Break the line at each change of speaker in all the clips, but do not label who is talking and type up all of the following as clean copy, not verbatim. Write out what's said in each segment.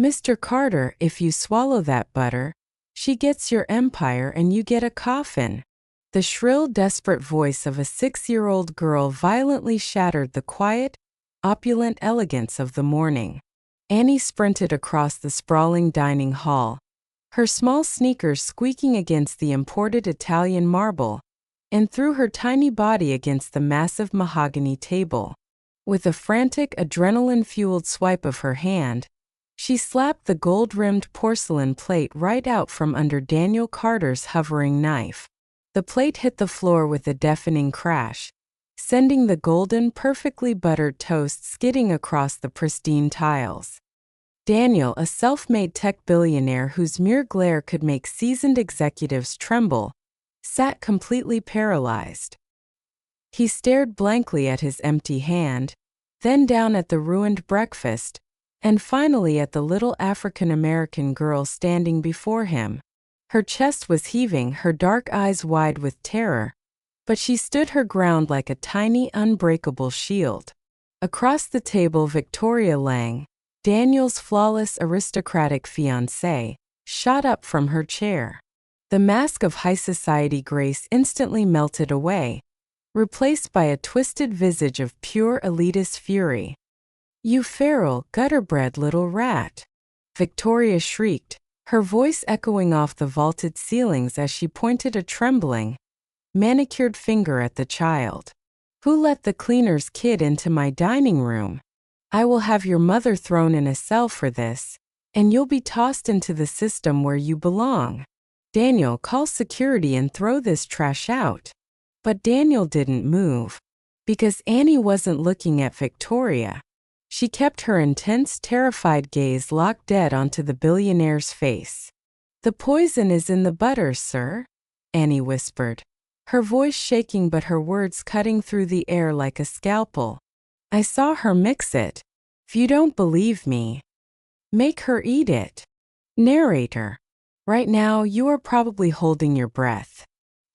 "Mr. Carter, if you swallow that butter, she gets your empire and you get a coffin." The shrill, desperate voice of a 6-year-old girl violently shattered the quiet, opulent elegance of the morning. Annie sprinted across the sprawling dining hall, her small sneakers squeaking against the imported Italian marble, and threw her tiny body against the massive mahogany table. With a frantic, adrenaline-fueled swipe of her hand, she slapped the gold-rimmed porcelain plate right out from under Daniel Carter's hovering knife. The plate hit the floor with a deafening crash, sending the golden, perfectly buttered toast skidding across the pristine tiles. Daniel, a self-made tech billionaire whose mere glare could make seasoned executives tremble, sat completely paralyzed. He stared blankly at his empty hand, then down at the ruined breakfast, and finally at the little African-American girl standing before him. Her chest was heaving, her dark eyes wide with terror, but she stood her ground like a tiny, unbreakable shield. Across the table, Victoria Lang, Daniel's flawless aristocratic fiancée, shot up from her chair. The mask of high society grace instantly melted away, replaced by a twisted visage of pure elitist fury. "You feral, gutter-bred little rat!" Victoria shrieked, her voice echoing off the vaulted ceilings as she pointed a trembling, manicured finger at the child. "Who let the cleaner's kid into my dining room? I will have your mother thrown in a cell for this, and you'll be tossed into the system where you belong. Daniel, call security and throw this trash out." But Daniel didn't move, because Annie wasn't looking at Victoria. She kept her intense, terrified gaze locked dead onto the billionaire's face. "The poison is in the butter, sir," Annie whispered, her voice shaking but her words cutting through the air like a scalpel. "I saw her mix it. If you don't believe me, make her eat it." Narrator. Right now, you are probably holding your breath.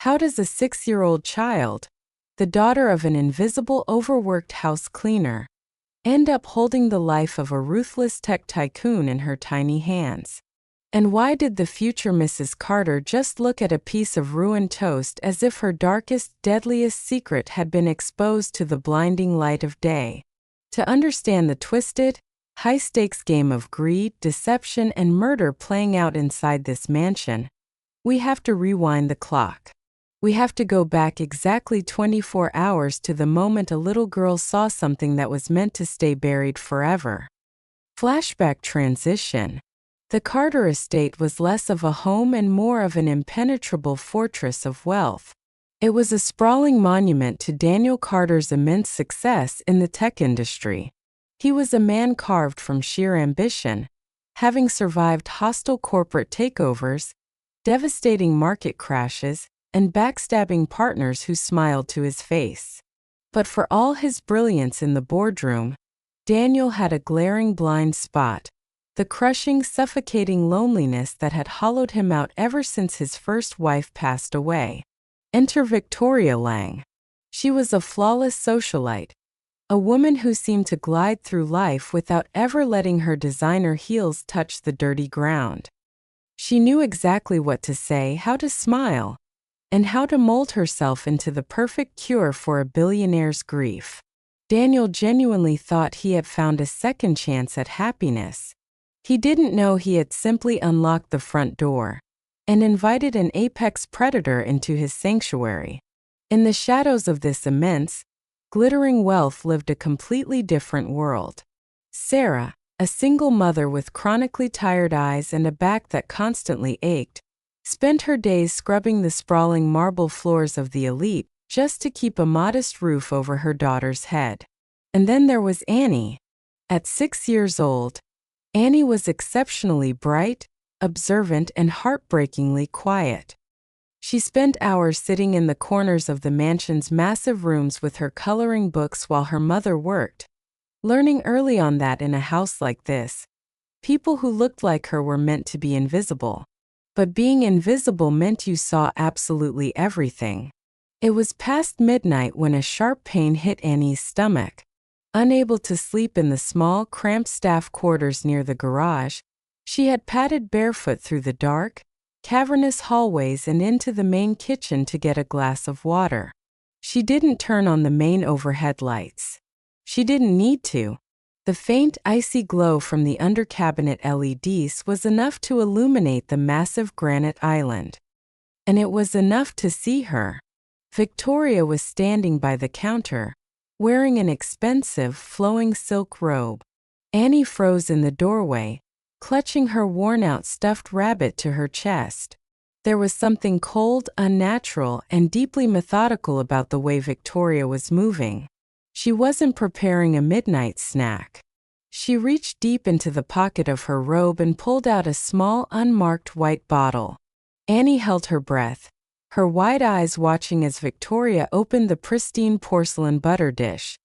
How does a 6-year-old child, the daughter of an invisible, overworked house cleaner, end up holding the life of a ruthless tech tycoon in her tiny hands? And why did the future Mrs. Carter just look at a piece of ruined toast as if her darkest, deadliest secret had been exposed to the blinding light of day? To understand the twisted, high-stakes game of greed, deception, and murder playing out inside this mansion, we have to rewind the clock. We have to go back exactly 24 hours to the moment a little girl saw something that was meant to stay buried forever. Flashback transition. The Carter estate was less of a home and more of an impenetrable fortress of wealth. It was a sprawling monument to Daniel Carter's immense success in the tech industry. He was a man carved from sheer ambition, having survived hostile corporate takeovers, devastating market crashes, and backstabbing partners who smiled to his face. But for all his brilliance in the boardroom, Daniel had a glaring blind spot, the crushing, suffocating loneliness that had hollowed him out ever since his first wife passed away. Enter Victoria Lang. She was a flawless socialite, a woman who seemed to glide through life without ever letting her designer heels touch the dirty ground. She knew exactly what to say, how to smile, and how to mold herself into the perfect cure for a billionaire's grief. Daniel genuinely thought he had found a second chance at happiness. He didn't know he had simply unlocked the front door and invited an apex predator into his sanctuary. In the shadows of this immense, glittering wealth lived a completely different world. Sarah, a single mother with chronically tired eyes and a back that constantly ached, spent her days scrubbing the sprawling marble floors of the elite just to keep a modest roof over her daughter's head. And then there was Annie. At 6 years old, Annie was exceptionally bright, observant, and heartbreakingly quiet. She spent hours sitting in the corners of the mansion's massive rooms with her coloring books while her mother worked, learning early on that in a house like this, people who looked like her were meant to be invisible. But being invisible meant you saw absolutely everything. It was past midnight when a sharp pain hit Annie's stomach. Unable to sleep in the small, cramped staff quarters near the garage, She had padded barefoot through the dark, cavernous hallways and into the main kitchen to get a glass of water. She didn't turn on the main overhead lights. She didn't need to. The faint, icy glow from the under-cabinet LEDs was enough to illuminate the massive granite island. And it was enough to see her. Victoria was standing by the counter, wearing an expensive, flowing silk robe. Annie froze in the doorway, clutching her worn-out stuffed rabbit to her chest. There was something cold, unnatural, and deeply methodical about the way Victoria was moving. She wasn't preparing a midnight snack. She reached deep into the pocket of her robe and pulled out a small, unmarked white bottle. Annie held her breath, her wide eyes watching as Victoria opened the pristine porcelain butter dish,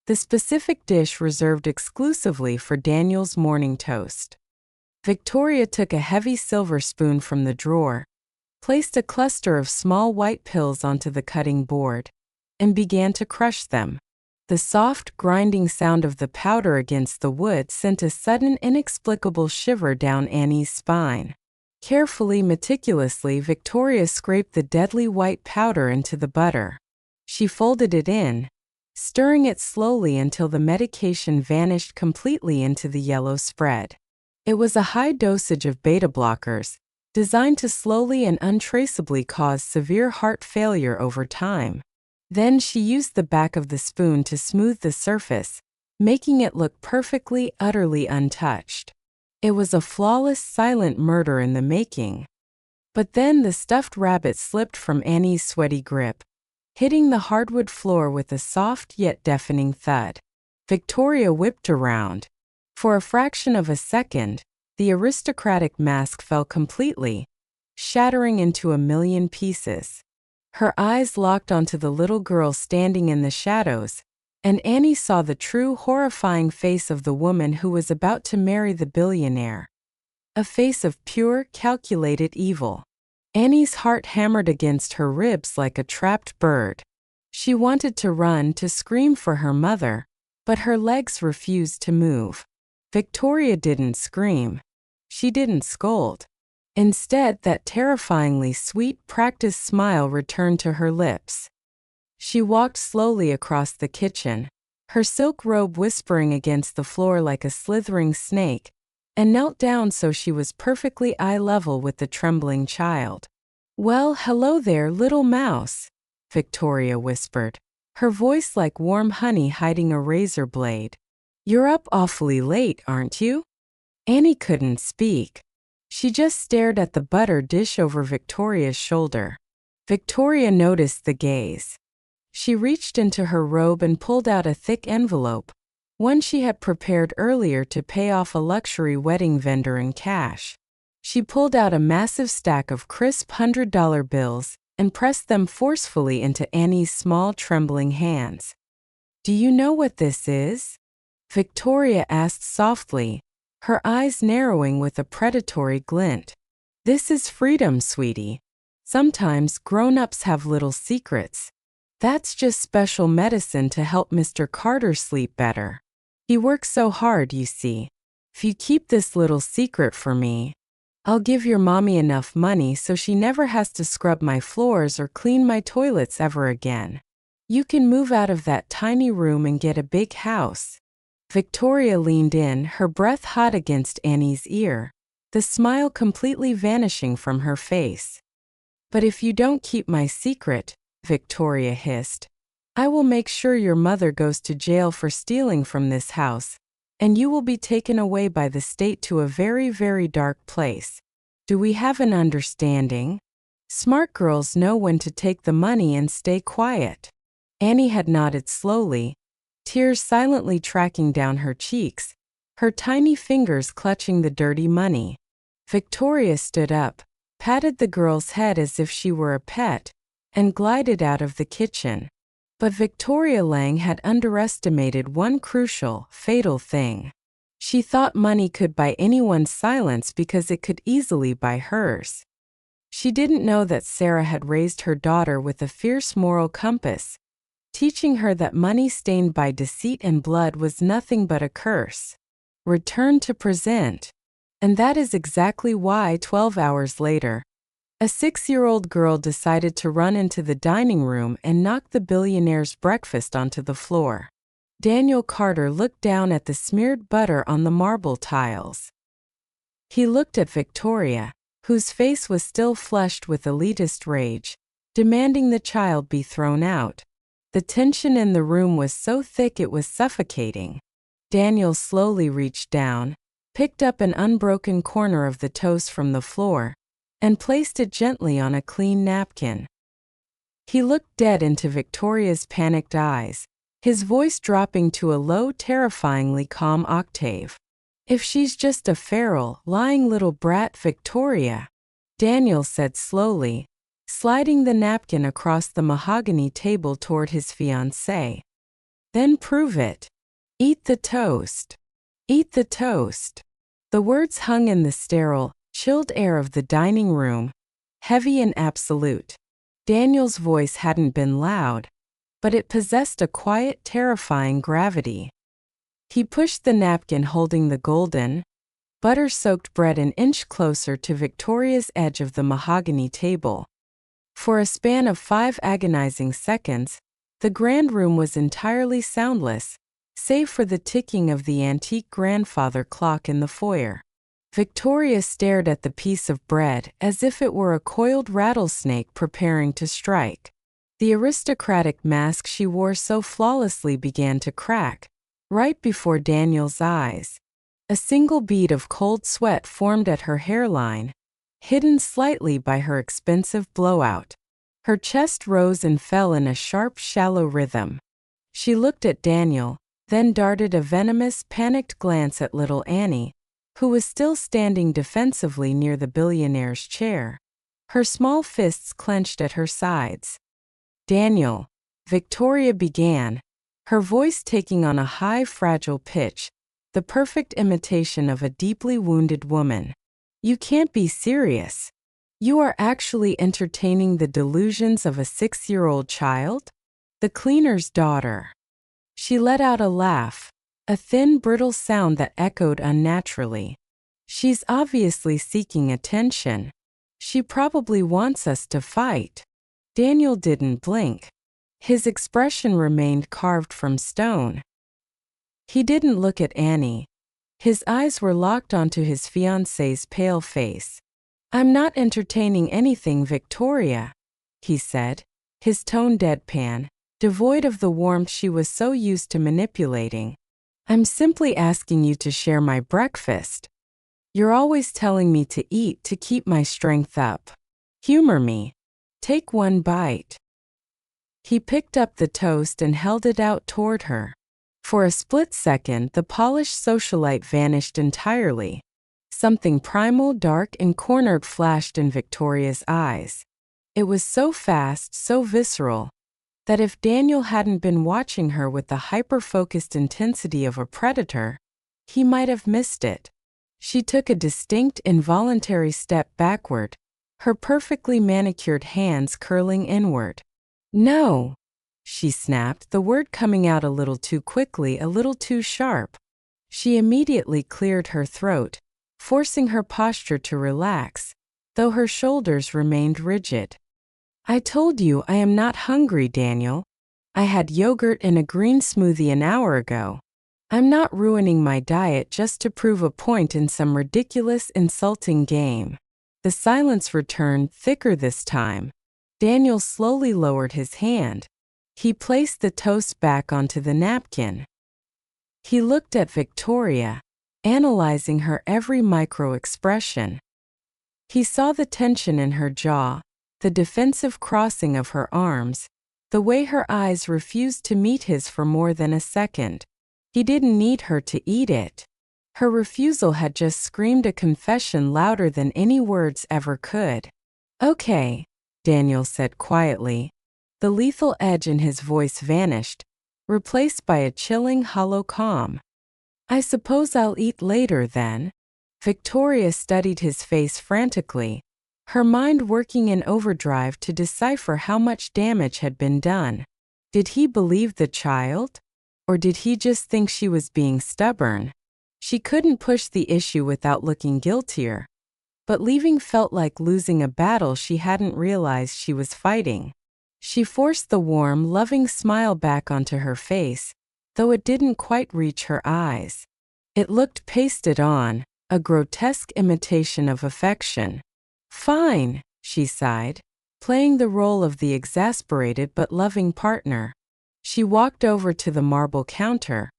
the specific dish reserved exclusively for Daniel's morning toast. Victoria took a heavy silver spoon from the drawer, placed a cluster of small white pills onto the cutting board, and began to crush them. The soft, grinding sound of the powder against the wood sent a sudden, inexplicable shiver down Annie's spine. Carefully, meticulously, Victoria scraped the deadly white powder into the butter. She folded it in, stirring it slowly until the medication vanished completely into the yellow spread. It was a high dosage of beta blockers, designed to slowly and untraceably cause severe heart failure over time. Then she used the back of the spoon to smooth the surface, making it look perfectly, utterly untouched. It was a flawless, silent murder in the making. But then the stuffed rabbit slipped from Annie's sweaty grip, hitting the hardwood floor with a soft yet deafening thud. Victoria whipped around. For a fraction of a second, the aristocratic mask fell completely, shattering into a million pieces. Her eyes locked onto the little girl standing in the shadows, and Annie saw the true, horrifying face of the woman who was about to marry the billionaire. A face of pure, calculated evil. Annie's heart hammered against her ribs like a trapped bird. She wanted to run, to scream for her mother, but her legs refused to move. Victoria didn't scream. She didn't scold. Instead, that terrifyingly sweet, practiced smile returned to her lips. She walked slowly across the kitchen, her silk robe whispering against the floor like a slithering snake, and knelt down so she was perfectly eye level with the trembling child. "Well, hello there, little mouse," Victoria whispered, her voice like warm honey hiding a razor blade. "You're up awfully late, aren't you?" Annie couldn't speak. She just stared at the butter dish over Victoria's shoulder. Victoria noticed the gaze. She reached into her robe and pulled out a thick envelope, one she had prepared earlier to pay off a luxury wedding vendor in cash. She pulled out a massive stack of crisp $100 bills and pressed them forcefully into Annie's small, trembling hands. "Do you know what this is?" Victoria asked softly, her eyes narrowing with a predatory glint. "This is freedom, sweetie. Sometimes grown-ups have little secrets. That's just special medicine to help Mr. Carter sleep better. He works so hard, you see. If you keep this little secret for me, I'll give your mommy enough money so she never has to scrub my floors or clean my toilets ever again. You can move out of that tiny room and get a big house." Victoria leaned in, her breath hot against Annie's ear, the smile completely vanishing from her face. "But if you don't keep my secret," Victoria hissed, "I will make sure your mother goes to jail for stealing from this house, and you will be taken away by the state to a very, very dark place. Do we have an understanding? Smart girls know when to take the money and stay quiet." Annie had nodded slowly, tears silently tracking down her cheeks, her tiny fingers clutching the dirty money. Victoria stood up, patted the girl's head as if she were a pet, and glided out of the kitchen. But Victoria Lang had underestimated one crucial, fatal thing. She thought money could buy anyone's silence because it could easily buy hers. She didn't know that Sarah had raised her daughter with a fierce moral compass, teaching her that money stained by deceit and blood was nothing but a curse. Return to present. And that is exactly why 12 hours later, a 6-year-old girl decided to run into the dining room and knock the billionaire's breakfast onto the floor. Daniel Carter looked down at the smeared butter on the marble tiles. He looked at Victoria, whose face was still flushed with elitist rage, demanding the child be thrown out. The tension in the room was so thick it was suffocating. Daniel slowly reached down, picked up an unbroken corner of the toast from the floor, and placed it gently on a clean napkin. He looked dead into Victoria's panicked eyes, his voice dropping to a low, terrifyingly calm octave. "If she's just a feral, lying little brat, Victoria," Daniel said slowly, sliding the napkin across the mahogany table toward his fiancée. "Then prove it. Eat the toast. Eat the toast." The words hung in the sterile, chilled air of the dining room, heavy and absolute. Daniel's voice hadn't been loud, but it possessed a quiet, terrifying gravity. He pushed the napkin holding the golden, butter-soaked bread an inch closer to Victoria's edge of the mahogany table. For a span of 5 agonizing seconds, the grand room was entirely soundless, save for the ticking of the antique grandfather clock in the foyer. Victoria stared at the piece of bread as if it were a coiled rattlesnake preparing to strike. The aristocratic mask she wore so flawlessly began to crack, right before Daniel's eyes. A single bead of cold sweat formed at her hairline, hidden slightly by her expensive blowout. Her chest rose and fell in a sharp, shallow rhythm. She looked at Daniel, then darted a venomous, panicked glance at little Annie, who was still standing defensively near the billionaire's chair, her small fists clenched at her sides. "Daniel," Victoria began, her voice taking on a high, fragile pitch, the perfect imitation of a deeply wounded woman. "You can't be serious. You are actually entertaining the delusions of a 6-year-old child?" The cleaner's daughter. She let out a laugh, a thin, brittle sound that echoed unnaturally. "She's obviously seeking attention. She probably wants us to fight." Daniel didn't blink. His expression remained carved from stone. He didn't look at Annie. His eyes were locked onto his fiancée's pale face. "I'm not entertaining anything, Victoria," he said, his tone deadpan, devoid of the warmth she was so used to manipulating. "I'm simply asking you to share my breakfast. You're always telling me to eat to keep my strength up. Humor me. Take one bite." He picked up the toast and held it out toward her. For a split second, the polished socialite vanished entirely. Something primal, dark, and cornered flashed in Victoria's eyes. It was so fast, so visceral, that if Daniel hadn't been watching her with the hyper-focused intensity of a predator, he might have missed it. She took a distinct, involuntary step backward, her perfectly manicured hands curling inward. "No!" she snapped, the word coming out a little too quickly, a little too sharp. She immediately cleared her throat, forcing her posture to relax, though her shoulders remained rigid. "I told you I am not hungry, Daniel. I had yogurt and a green smoothie an hour ago. I'm not ruining my diet just to prove a point in some ridiculous, insulting game." The silence returned, thicker this time. Daniel slowly lowered his hand. He placed the toast back onto the napkin. He looked at Victoria, analyzing her every micro-expression. He saw the tension in her jaw, the defensive crossing of her arms, the way her eyes refused to meet his for more than a second. He didn't need her to eat it. Her refusal had just screamed a confession louder than any words ever could. "Okay," Daniel said quietly. The lethal edge in his voice vanished, replaced by a chilling, hollow calm. "I suppose I'll eat later then." Victoria studied his face frantically, her mind working in overdrive to decipher how much damage had been done. Did he believe the child? Or did he just think she was being stubborn? She couldn't push the issue without looking guiltier. But leaving felt like losing a battle she hadn't realized she was fighting. She forced the warm, loving smile back onto her face, though it didn't quite reach her eyes. It looked pasted on, a grotesque imitation of affection. "Fine," she sighed, playing the role of the exasperated but loving partner. She walked over to the marble counter,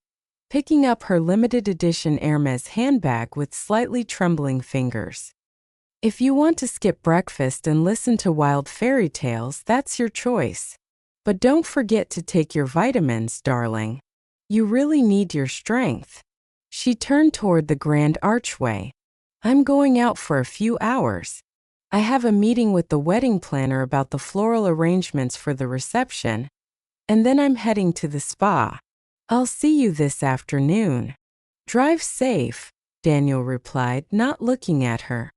picking up her limited edition Hermes handbag with slightly trembling fingers. "If you want to skip breakfast and listen to wild fairy tales, that's your choice. But don't forget to take your vitamins, darling. You really need your strength." She turned toward the grand archway. "I'm going out for a few hours. I have a meeting with the wedding planner about the floral arrangements for the reception, and then I'm heading to the spa. I'll see you this afternoon." "Drive safe," Daniel replied, not looking at her.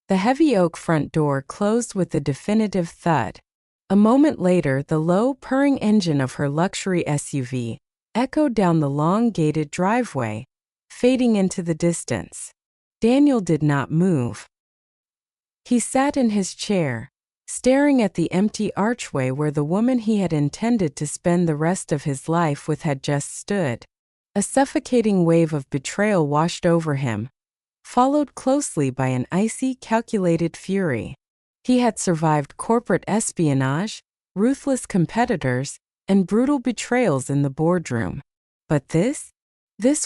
The heavy oak front door closed with a definitive thud. A moment later, the low, purring engine of her luxury SUV echoed down the long gated driveway, fading into the distance. Daniel did not move. He sat in his chair, staring at the empty archway where the woman he had intended to spend the rest of his life with had just stood. A suffocating wave of betrayal washed over him, followed closely by an icy, calculated fury. He had survived corporate espionage, ruthless competitors, and brutal betrayals in the boardroom. But this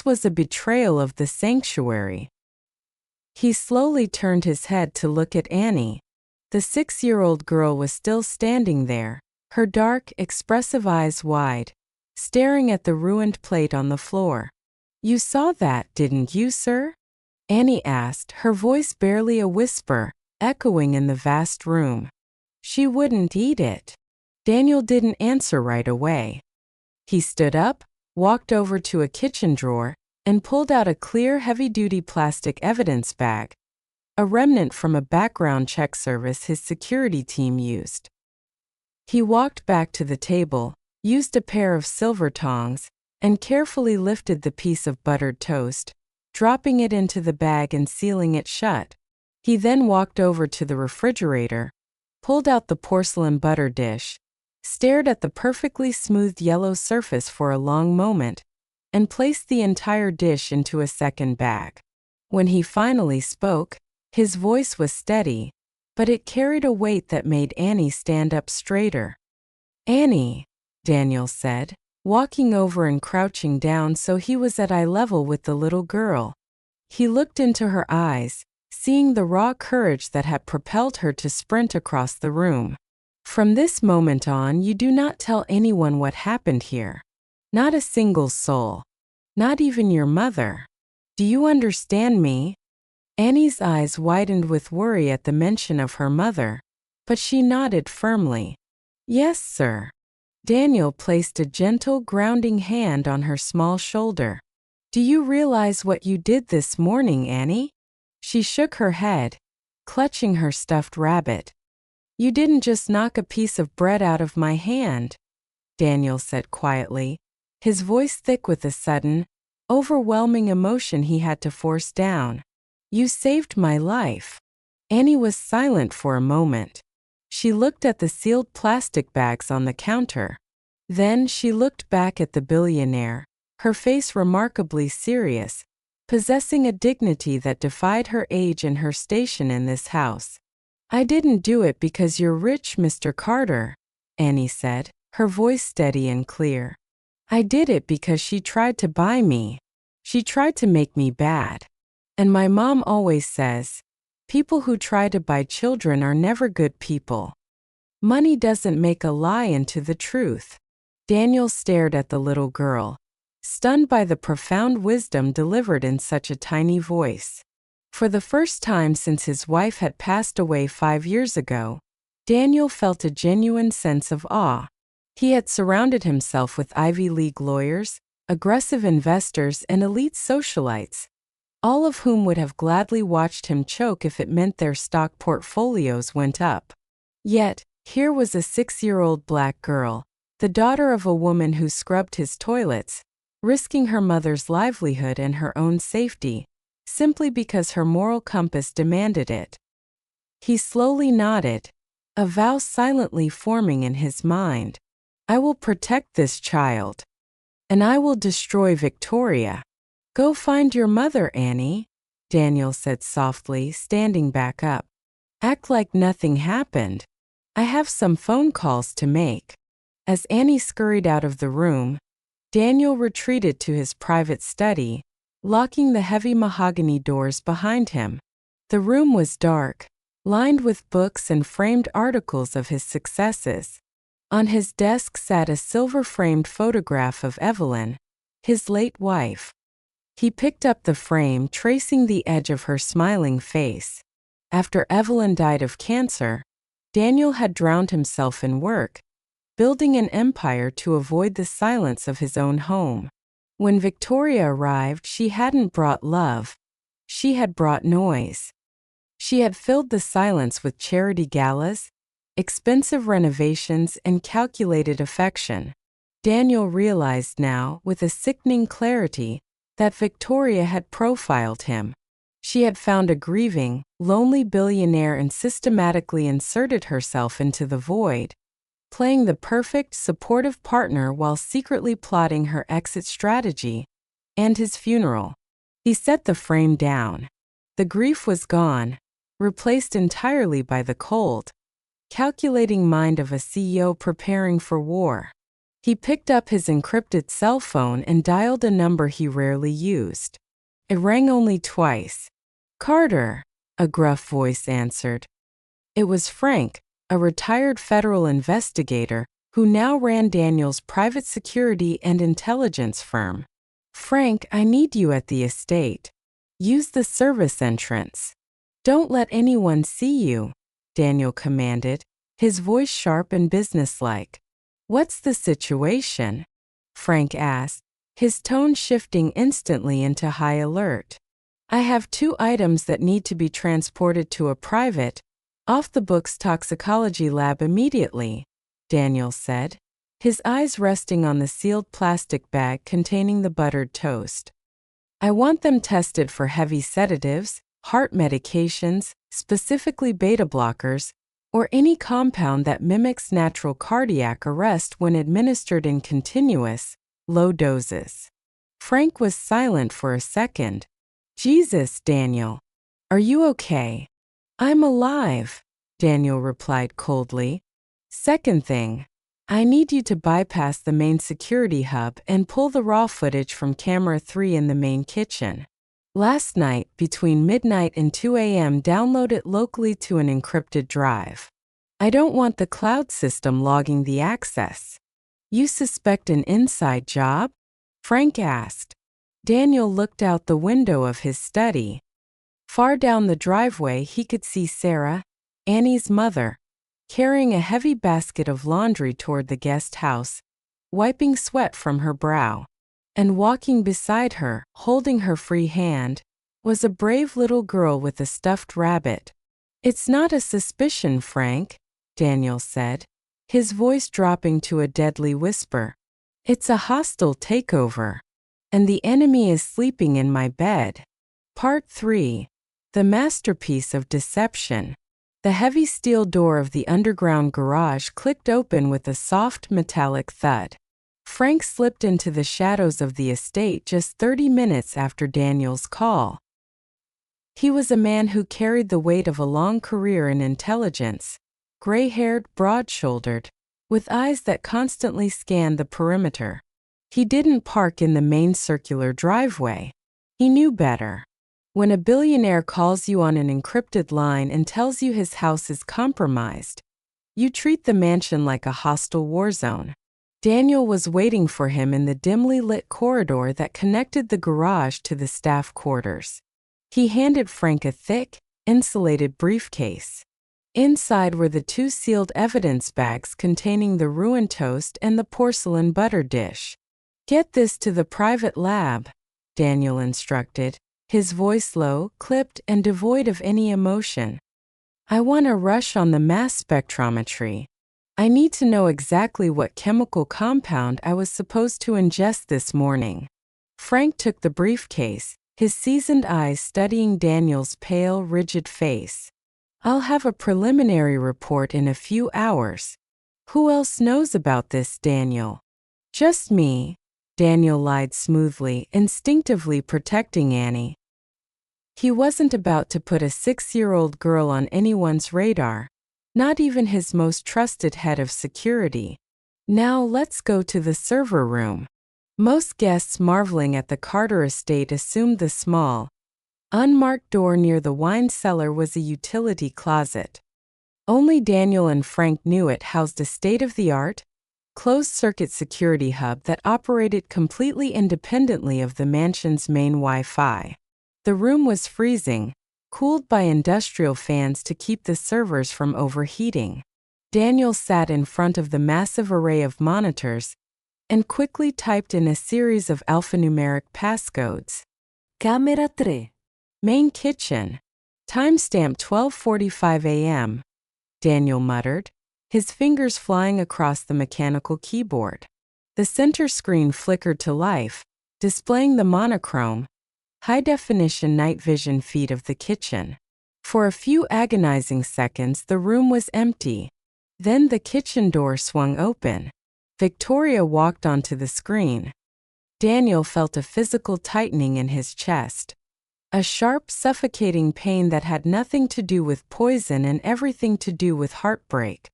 was a betrayal of the sanctuary. He slowly turned his head to look at Annie. The 6-year-old girl was still standing there, her dark, expressive eyes wide, staring at the ruined plate on the floor. "You saw that, didn't you, sir?" Annie asked, her voice barely a whisper, echoing in the vast room. "She wouldn't eat it." Daniel didn't answer right away. He stood up, walked over to a kitchen drawer, and pulled out a clear, heavy-duty plastic evidence bag, a remnant from a background check service his security team used. He walked back to the table, used a pair of silver tongs, and carefully lifted the piece of buttered toast, dropping it into the bag and sealing it shut. He then walked over to the refrigerator, pulled out the porcelain butter dish, stared at the perfectly smooth yellow surface for a long moment, and placed the entire dish into a second bag. When he finally spoke, his voice was steady, but it carried a weight that made Annie stand up straighter. "Annie," Daniel said, walking over and crouching down so he was at eye level with the little girl. He looked into her eyes, seeing the raw courage that had propelled her to sprint across the room. "From this moment on, you do not tell anyone what happened here. Not a single soul. Not even your mother. Do you understand me?" Annie's eyes widened with worry at the mention of her mother, but she nodded firmly. "Yes, sir." Daniel placed a gentle, grounding hand on her small shoulder. "Do you realize what you did this morning, Annie?" She shook her head, clutching her stuffed rabbit. "You didn't just knock a piece of bread out of my hand," Daniel said quietly, his voice thick with a sudden, overwhelming emotion he had to force down. "You saved my life." Annie was silent for a moment. She looked at the sealed plastic bags on the counter. Then she looked back at the billionaire, her face remarkably serious, possessing a dignity that defied her age and her station in this house. "I didn't do it because you're rich, Mr. Carter," Annie said, her voice steady and clear. "I did it because she tried to buy me. She tried to make me bad. And my mom always says, people who try to buy children are never good people. Money doesn't make a lie into the truth." Daniel stared at the little girl, stunned by the profound wisdom delivered in such a tiny voice. For the first time since his wife had passed away 5 years ago, Daniel felt a genuine sense of awe. He had surrounded himself with Ivy League lawyers, aggressive investors, and elite socialites, all of whom would have gladly watched him choke if it meant their stock portfolios went up. Yet, here was a 6-year-old black girl, the daughter of a woman who scrubbed his toilets, risking her mother's livelihood and her own safety, simply because her moral compass demanded it. He slowly nodded, a vow silently forming in his mind. I will protect this child. And I will destroy Victoria. Go find your mother, Annie, Daniel said softly, standing back up. Act like nothing happened. I have some phone calls to make. As Annie scurried out of the room, Daniel retreated to his private study, locking the heavy mahogany doors behind him. The room was dark, lined with books and framed articles of his successes. On his desk sat a silver-framed photograph of Evelyn, his late wife. He picked up the frame, tracing the edge of her smiling face. After Evelyn died of cancer, Daniel had drowned himself in work, building an empire to avoid the silence of his own home. When Victoria arrived, she hadn't brought love. She had brought noise. She had filled the silence with charity galas, expensive renovations, and calculated affection. Daniel realized now, with a sickening clarity, that Victoria had profiled him. She had found a grieving, lonely billionaire and systematically inserted herself into the void, playing the perfect, supportive partner while secretly plotting her exit strategy and his funeral. He set the frame down. The grief was gone, replaced entirely by the cold, calculating mind of a CEO preparing for war. He picked up his encrypted cell phone and dialed a number he rarely used. It rang only twice. Carter, a gruff voice answered. It was Frank, a retired federal investigator who now ran Daniel's private security and intelligence firm. Frank, I need you at the estate. Use the service entrance. Don't let anyone see you, Daniel commanded, his voice sharp and businesslike. What's the situation? Frank asked, his tone shifting instantly into high alert. I have 2 items that need to be transported to a private, off-the-books toxicology lab immediately, Daniel said, his eyes resting on the sealed plastic bag containing the buttered toast. I want them tested for heavy sedatives, heart medications, specifically beta blockers, or any compound that mimics natural cardiac arrest when administered in continuous, low doses. Frank was silent for a second. Jesus, Daniel. Are you okay? I'm alive, Daniel replied coldly. Second thing, I need you to bypass the main security hub and pull the raw footage from camera 3 in the main kitchen. Last night, between midnight and 2 a.m., download it locally to an encrypted drive. I don't want the cloud system logging the access. You suspect an inside job? Frank asked. Daniel looked out the window of his study. Far down the driveway, he could see Sarah, Annie's mother, carrying a heavy basket of laundry toward the guest house, wiping sweat from her brow. And walking beside her, holding her free hand, was a brave little girl with a stuffed rabbit. It's not a suspicion, Frank, Daniel said, his voice dropping to a deadly whisper. It's a hostile takeover. And the enemy is sleeping in my bed. Part 3. The masterpiece of deception. The heavy steel door of the underground garage clicked open with a soft metallic thud. Frank slipped into the shadows of the estate just 30 minutes after Daniel's call. He was a man who carried the weight of a long career in intelligence, gray-haired, broad-shouldered, with eyes that constantly scanned the perimeter. He didn't park in the main circular driveway. He knew better. When a billionaire calls you on an encrypted line and tells you his house is compromised, you treat the mansion like a hostile war zone. Daniel was waiting for him in the dimly lit corridor that connected the garage to the staff quarters. He handed Frank a thick, insulated briefcase. Inside were the 2 sealed evidence bags containing the ruined toast and the porcelain butter dish. Get this to the private lab, Daniel instructed, his voice low, clipped, and devoid of any emotion. I want a rush on the mass spectrometry. I need to know exactly what chemical compound I was supposed to ingest this morning. Frank took the briefcase, his seasoned eyes studying Daniel's pale, rigid face. I'll have a preliminary report in a few hours. Who else knows about this, Daniel? Just me, Daniel lied smoothly, instinctively protecting Annie. He wasn't about to put a 6-year-old girl on anyone's radar, not even his most trusted head of security. Now let's go to the server room. Most guests marveling at the Carter estate assumed the small, unmarked door near the wine cellar was a utility closet. Only Daniel and Frank knew it housed a state-of-the-art, closed-circuit security hub that operated completely independently of the mansion's main Wi-Fi. The room was freezing, cooled by industrial fans to keep the servers from overheating. Daniel sat in front of the massive array of monitors and quickly typed in a series of alphanumeric passcodes.
Camera 3.
Main kitchen. Timestamp 12:45 a.m., Daniel muttered, his fingers flying across the mechanical keyboard. The center screen flickered to life, displaying the monochrome, high-definition night vision feed of the kitchen. For a few agonizing seconds, the room was empty. Then the kitchen door swung open. Victoria walked onto the screen. Daniel felt a physical tightening in his chest. A sharp, suffocating pain that had nothing to do with poison and everything to do with heartbreak.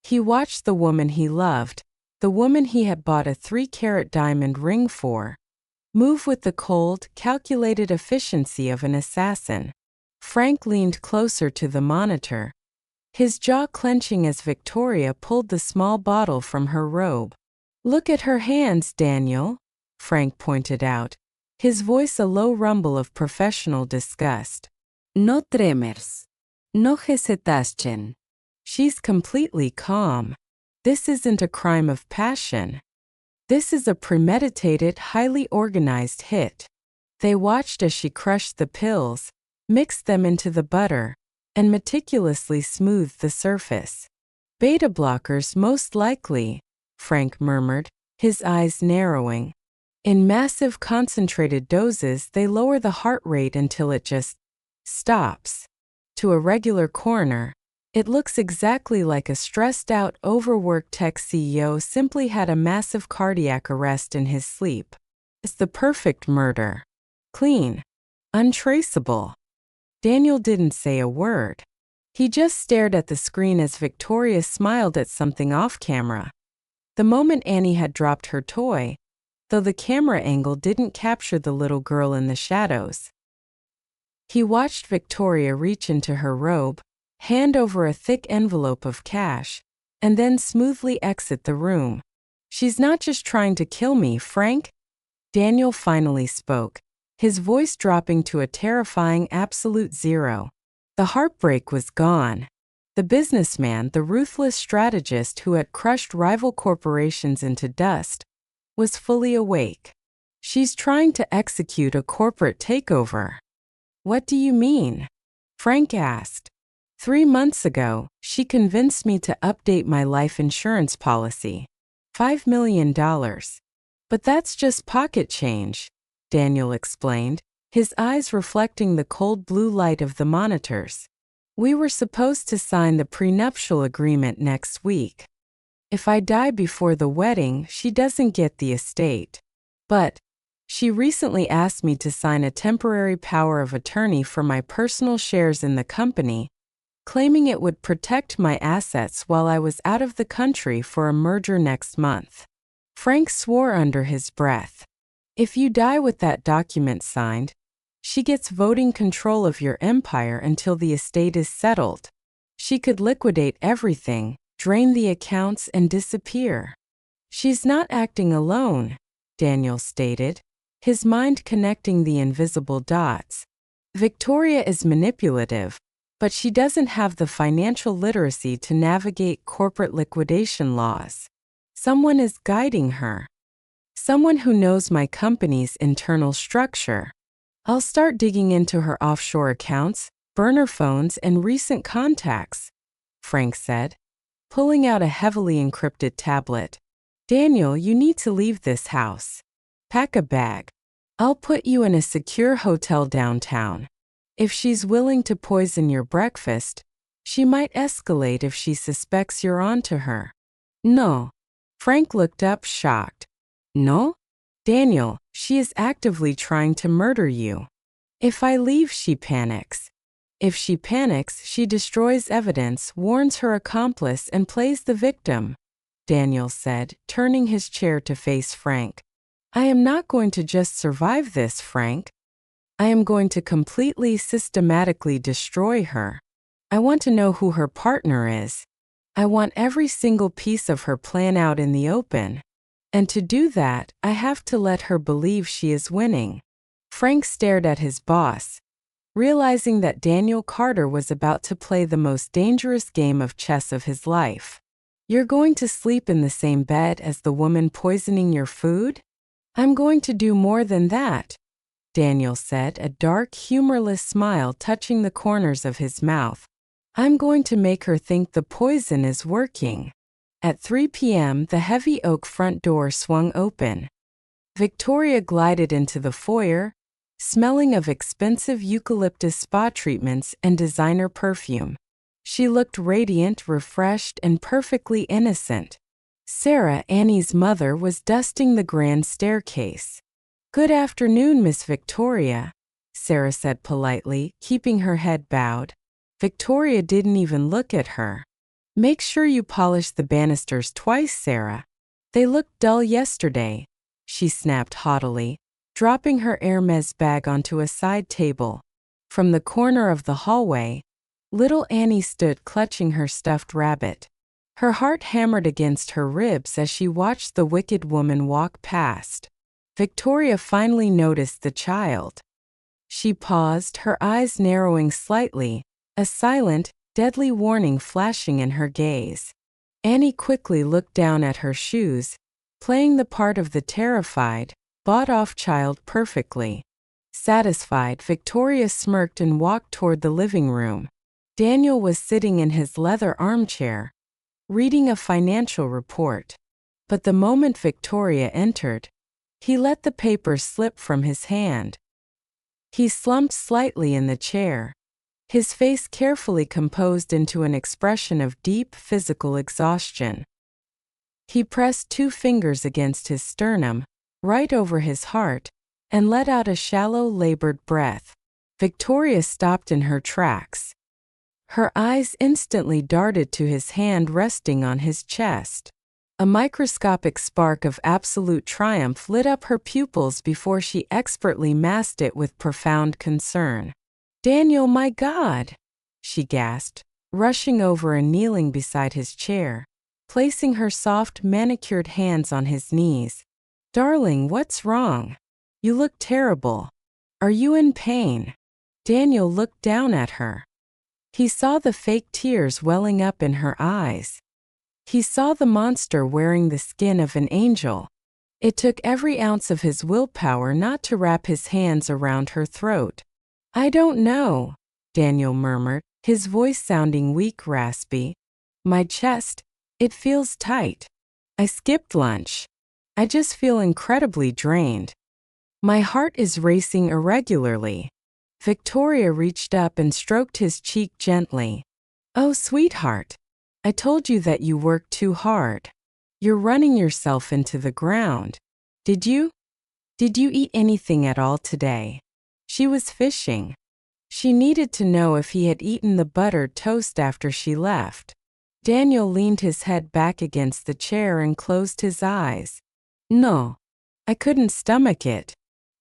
He watched the woman he loved, the woman he had bought a 3-carat diamond ring for, move with the cold, calculated efficiency of an assassin. Frank leaned closer to the monitor, his jaw clenching as Victoria pulled the small bottle from her robe. "Look at her hands, Daniel," Frank pointed out, his voice a low rumble of professional disgust.
No tremors. No hesitation.
She's completely calm. This isn't a crime of passion. This is a premeditated, highly organized hit. They watched as she crushed the pills, mixed them into the butter, and meticulously smoothed the surface. Beta blockers most likely, Frank murmured, his eyes narrowing. In massive concentrated doses, they lower the heart rate until it just stops. To a regular coroner, it looks exactly like a stressed-out, overworked tech CEO simply had a massive cardiac arrest in his sleep. It's the perfect murder. Clean. Untraceable. Daniel didn't say a word. He just stared at the screen as Victoria smiled at something off-camera. The moment Annie had dropped her toy, though the camera angle didn't capture the little girl in the shadows. He watched Victoria reach into her robe, hand over a thick envelope of cash, and then smoothly exit the room. "She's not just trying to kill me, Frank," Daniel finally spoke, his voice dropping to a terrifying absolute zero. The heartbreak was gone. The businessman, the ruthless strategist who had crushed rival corporations into dust, was fully awake. "She's trying to execute a corporate takeover." "What do you mean?" Frank asked. 3 months ago, she convinced me to update my life insurance policy. $5 million. But that's just pocket change, Daniel explained, his eyes reflecting the cold blue light of the monitors. "We were supposed to sign the prenuptial agreement next week. If I die before the wedding, she doesn't get the estate. But she recently asked me to sign a temporary power of attorney for my personal shares in the company, claiming it would protect my assets while I was out of the country for a merger next month." Frank swore under his breath. "If you die with that document signed, she gets voting control of your empire until the estate is settled. She could liquidate everything, drain the accounts, and disappear." "She's not acting alone," Daniel stated, his mind connecting the invisible dots. "Victoria is manipulative, but she doesn't have the financial literacy to navigate corporate liquidation laws. Someone is guiding her. Someone who knows my company's internal structure. I'll start digging into her offshore accounts, burner phones, and recent contacts," Frank said. pulling out a heavily encrypted tablet. Daniel, you need to leave this house. Pack a bag. I'll put you in a secure hotel downtown. If she's willing to poison your breakfast, she might escalate if she suspects you're onto her. No. Frank looked up, shocked. No? Daniel, she is actively trying to murder you. If I leave, she panics. If she panics, she destroys evidence, warns her accomplice, and plays the victim, Daniel said, turning his chair to face Frank. I am not going to just survive this, Frank. I am going to completely systematically destroy her. I want to know who her partner is. I want every single piece of her plan out in the open. And to do that, I have to let her believe she is winning. Frank stared at his boss, realizing that Daniel Carter was about to play the most dangerous game of chess of his life. You're going to sleep in the same bed as the woman poisoning your food? I'm going to do more than that, Daniel said, a dark, humorless smile touching the corners of his mouth. I'm going to make her think the poison is working. At 3 p.m., the heavy oak front door swung open. Victoria glided into the foyer, smelling of expensive eucalyptus spa treatments and designer perfume. She looked radiant, refreshed, and perfectly innocent. Sarah, Annie's mother, was dusting the grand staircase. Good afternoon, Miss Victoria, Sarah said politely, keeping her head bowed. Victoria didn't even look at her. Make sure you polish the banisters twice, Sarah. They looked dull yesterday, she snapped haughtily, dropping her Hermes bag onto a side table. From the corner of the hallway, little Annie stood clutching her stuffed rabbit. Her heart hammered against her ribs as she watched the wicked woman walk past. Victoria finally noticed the child. She paused, her eyes narrowing slightly, a silent, deadly warning flashing in her gaze. Annie quickly looked down at her shoes, playing the part of the terrified, bought-off child perfectly. Satisfied, Victoria smirked and walked toward the living room. Daniel was sitting in his leather armchair, reading a financial report. But the moment Victoria entered, he let the paper slip from his hand. He slumped slightly in the chair, his face carefully composed into an expression of deep physical exhaustion. He pressed 2 fingers against his sternum, right over his heart, and let out a shallow, labored breath. Victoria stopped in her tracks. Her eyes instantly darted to his hand resting on his chest. A microscopic spark of absolute triumph lit up her pupils before she expertly masked it with profound concern. Daniel, my God, she gasped, rushing over and kneeling beside his chair, placing her soft, manicured hands on his knees. Darling, what's wrong? You look terrible. Are you in pain? Daniel looked down at her. He saw the fake tears welling up in her eyes. He saw the monster wearing the skin of an angel. It took every ounce of his willpower not to wrap his hands around her throat. I don't know, Daniel murmured, his voice sounding weak, raspy. My chest, it feels tight. I skipped lunch. I just feel incredibly drained. My heart is racing irregularly. Victoria reached up and stroked his cheek gently. Oh, sweetheart. I told you that you worked too hard. You're running yourself into the ground. Did you? Did you eat anything at all today? She was fishing. She needed to know if he had eaten the buttered toast after she left. Daniel leaned his head back against the chair and closed his eyes. No. I couldn't stomach it.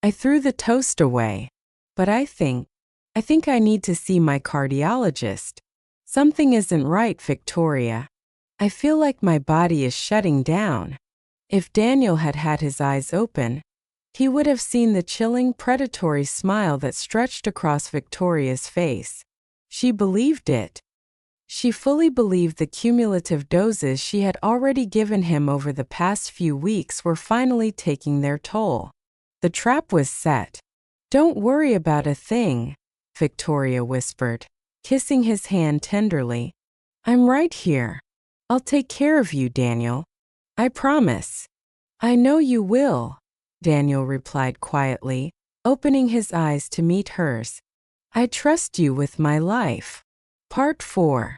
I threw the toast away. But I think I need to see my cardiologist. Something isn't right, Victoria. I feel like my body is shutting down. If Daniel had had his eyes open, he would have seen the chilling, predatory smile that stretched across Victoria's face. She believed it. She fully believed the cumulative doses she had already given him over the past few weeks were finally taking their toll. The trap was set. Don't worry about a thing, Victoria whispered, kissing his hand tenderly. I'm right here. I'll take care of you, Daniel. I promise. I know you will, Daniel replied quietly, opening his eyes to meet hers. I trust you with my life. Part 4.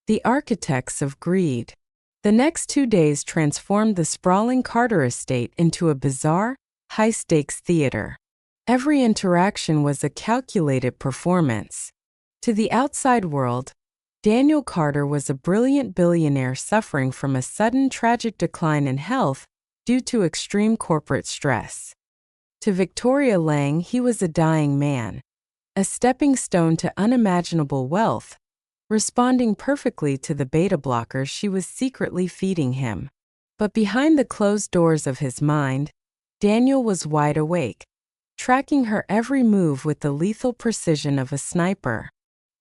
The Architects of Greed. The next 2 days transformed the sprawling Carter estate into a bizarre, high-stakes theater. Every interaction was a calculated performance. To the outside world, Daniel Carter was a brilliant billionaire suffering from a sudden tragic decline in health due to extreme corporate stress. To Victoria Lang, he was a dying man, a stepping stone to unimaginable wealth, responding perfectly to the beta blockers she was secretly feeding him. But behind the closed doors of his mind, Daniel was wide awake, tracking her every move with the lethal precision of a sniper.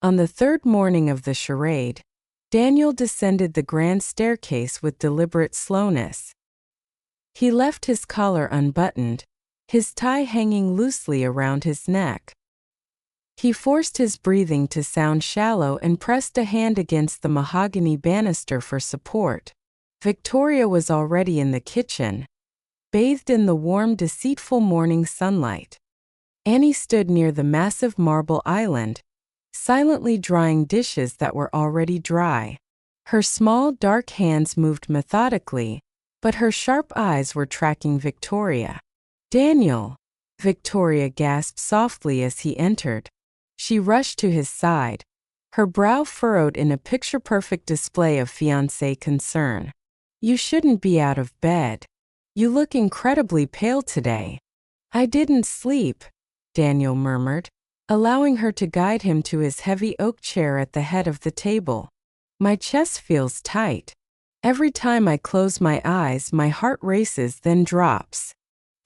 On the third morning of the charade, Daniel descended the grand staircase with deliberate slowness. He left his collar unbuttoned, his tie hanging loosely around his neck. He forced his breathing to sound shallow and pressed a hand against the mahogany banister for support. Victoria was already in the kitchen, bathed in the warm, deceitful morning sunlight. Annie stood near the massive marble island, silently drying dishes that were already dry. Her small, dark hands moved methodically, but her sharp eyes were tracking Victoria. Daniel! Victoria gasped softly as he entered. She rushed to his side, her brow furrowed in a picture-perfect display of fiancé concern. You shouldn't be out of bed. You look incredibly pale today. I didn't sleep, Daniel murmured, allowing her to guide him to his heavy oak chair at the head of the table. My chest feels tight. Every time I close my eyes, my heart races, then drops.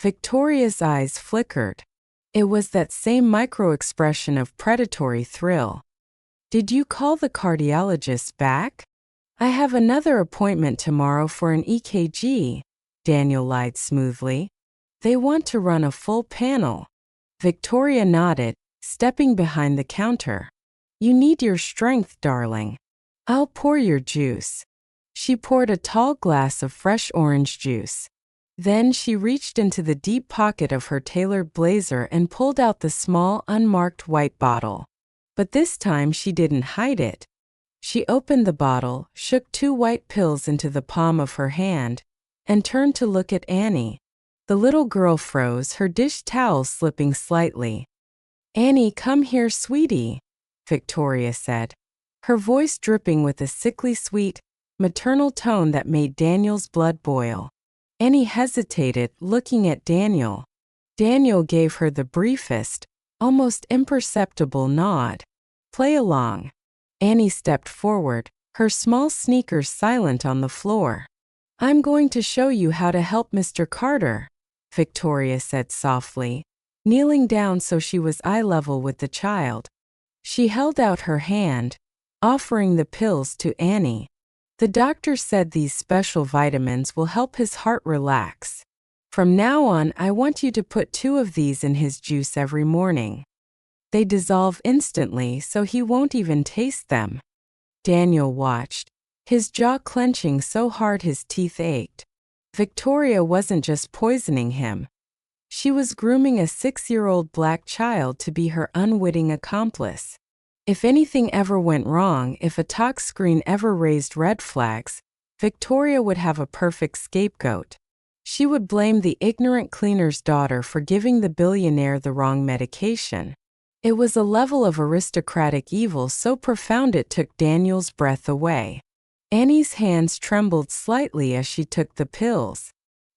Victoria's eyes flickered. It was that same micro-expression of predatory thrill. Did you call the cardiologist back? I have another appointment tomorrow for an EKG, Daniel lied smoothly. They want to run a full panel. Victoria nodded, stepping behind the counter. You need your strength, darling. I'll pour your juice. She poured a tall glass of fresh orange juice. Then she reached into the deep pocket of her tailored blazer and pulled out the small, unmarked white bottle. But this time she didn't hide it. She opened the bottle, shook 2 white pills into the palm of her hand, and turned to look at Annie. The little girl froze, her dish towel slipping slightly. Annie, come here, sweetie, Victoria said, her voice dripping with a sickly sweet, maternal tone that made Daniel's blood boil. Annie hesitated, looking at Daniel. Daniel gave her the briefest, almost imperceptible nod. Play along. Annie stepped forward, her small sneakers silent on the floor. I'm going to show you how to help Mr. Carter, Victoria said softly, kneeling down so she was eye level with the child. She held out her hand, offering the pills to Annie. The doctor said these special vitamins will help his heart relax. From now on, I want you to put 2 of these in his juice every morning. They dissolve instantly, so he won't even taste them. Daniel watched, his jaw clenching so hard his teeth ached. Victoria wasn't just poisoning him. She was grooming a 6-year-old black child to be her unwitting accomplice. If anything ever went wrong, if a talk screen ever raised red flags, Victoria would have a perfect scapegoat. She would blame the ignorant cleaner's daughter for giving the billionaire the wrong medication. It was a level of aristocratic evil so profound it took Daniel's breath away. Annie's hands trembled slightly as she took the pills.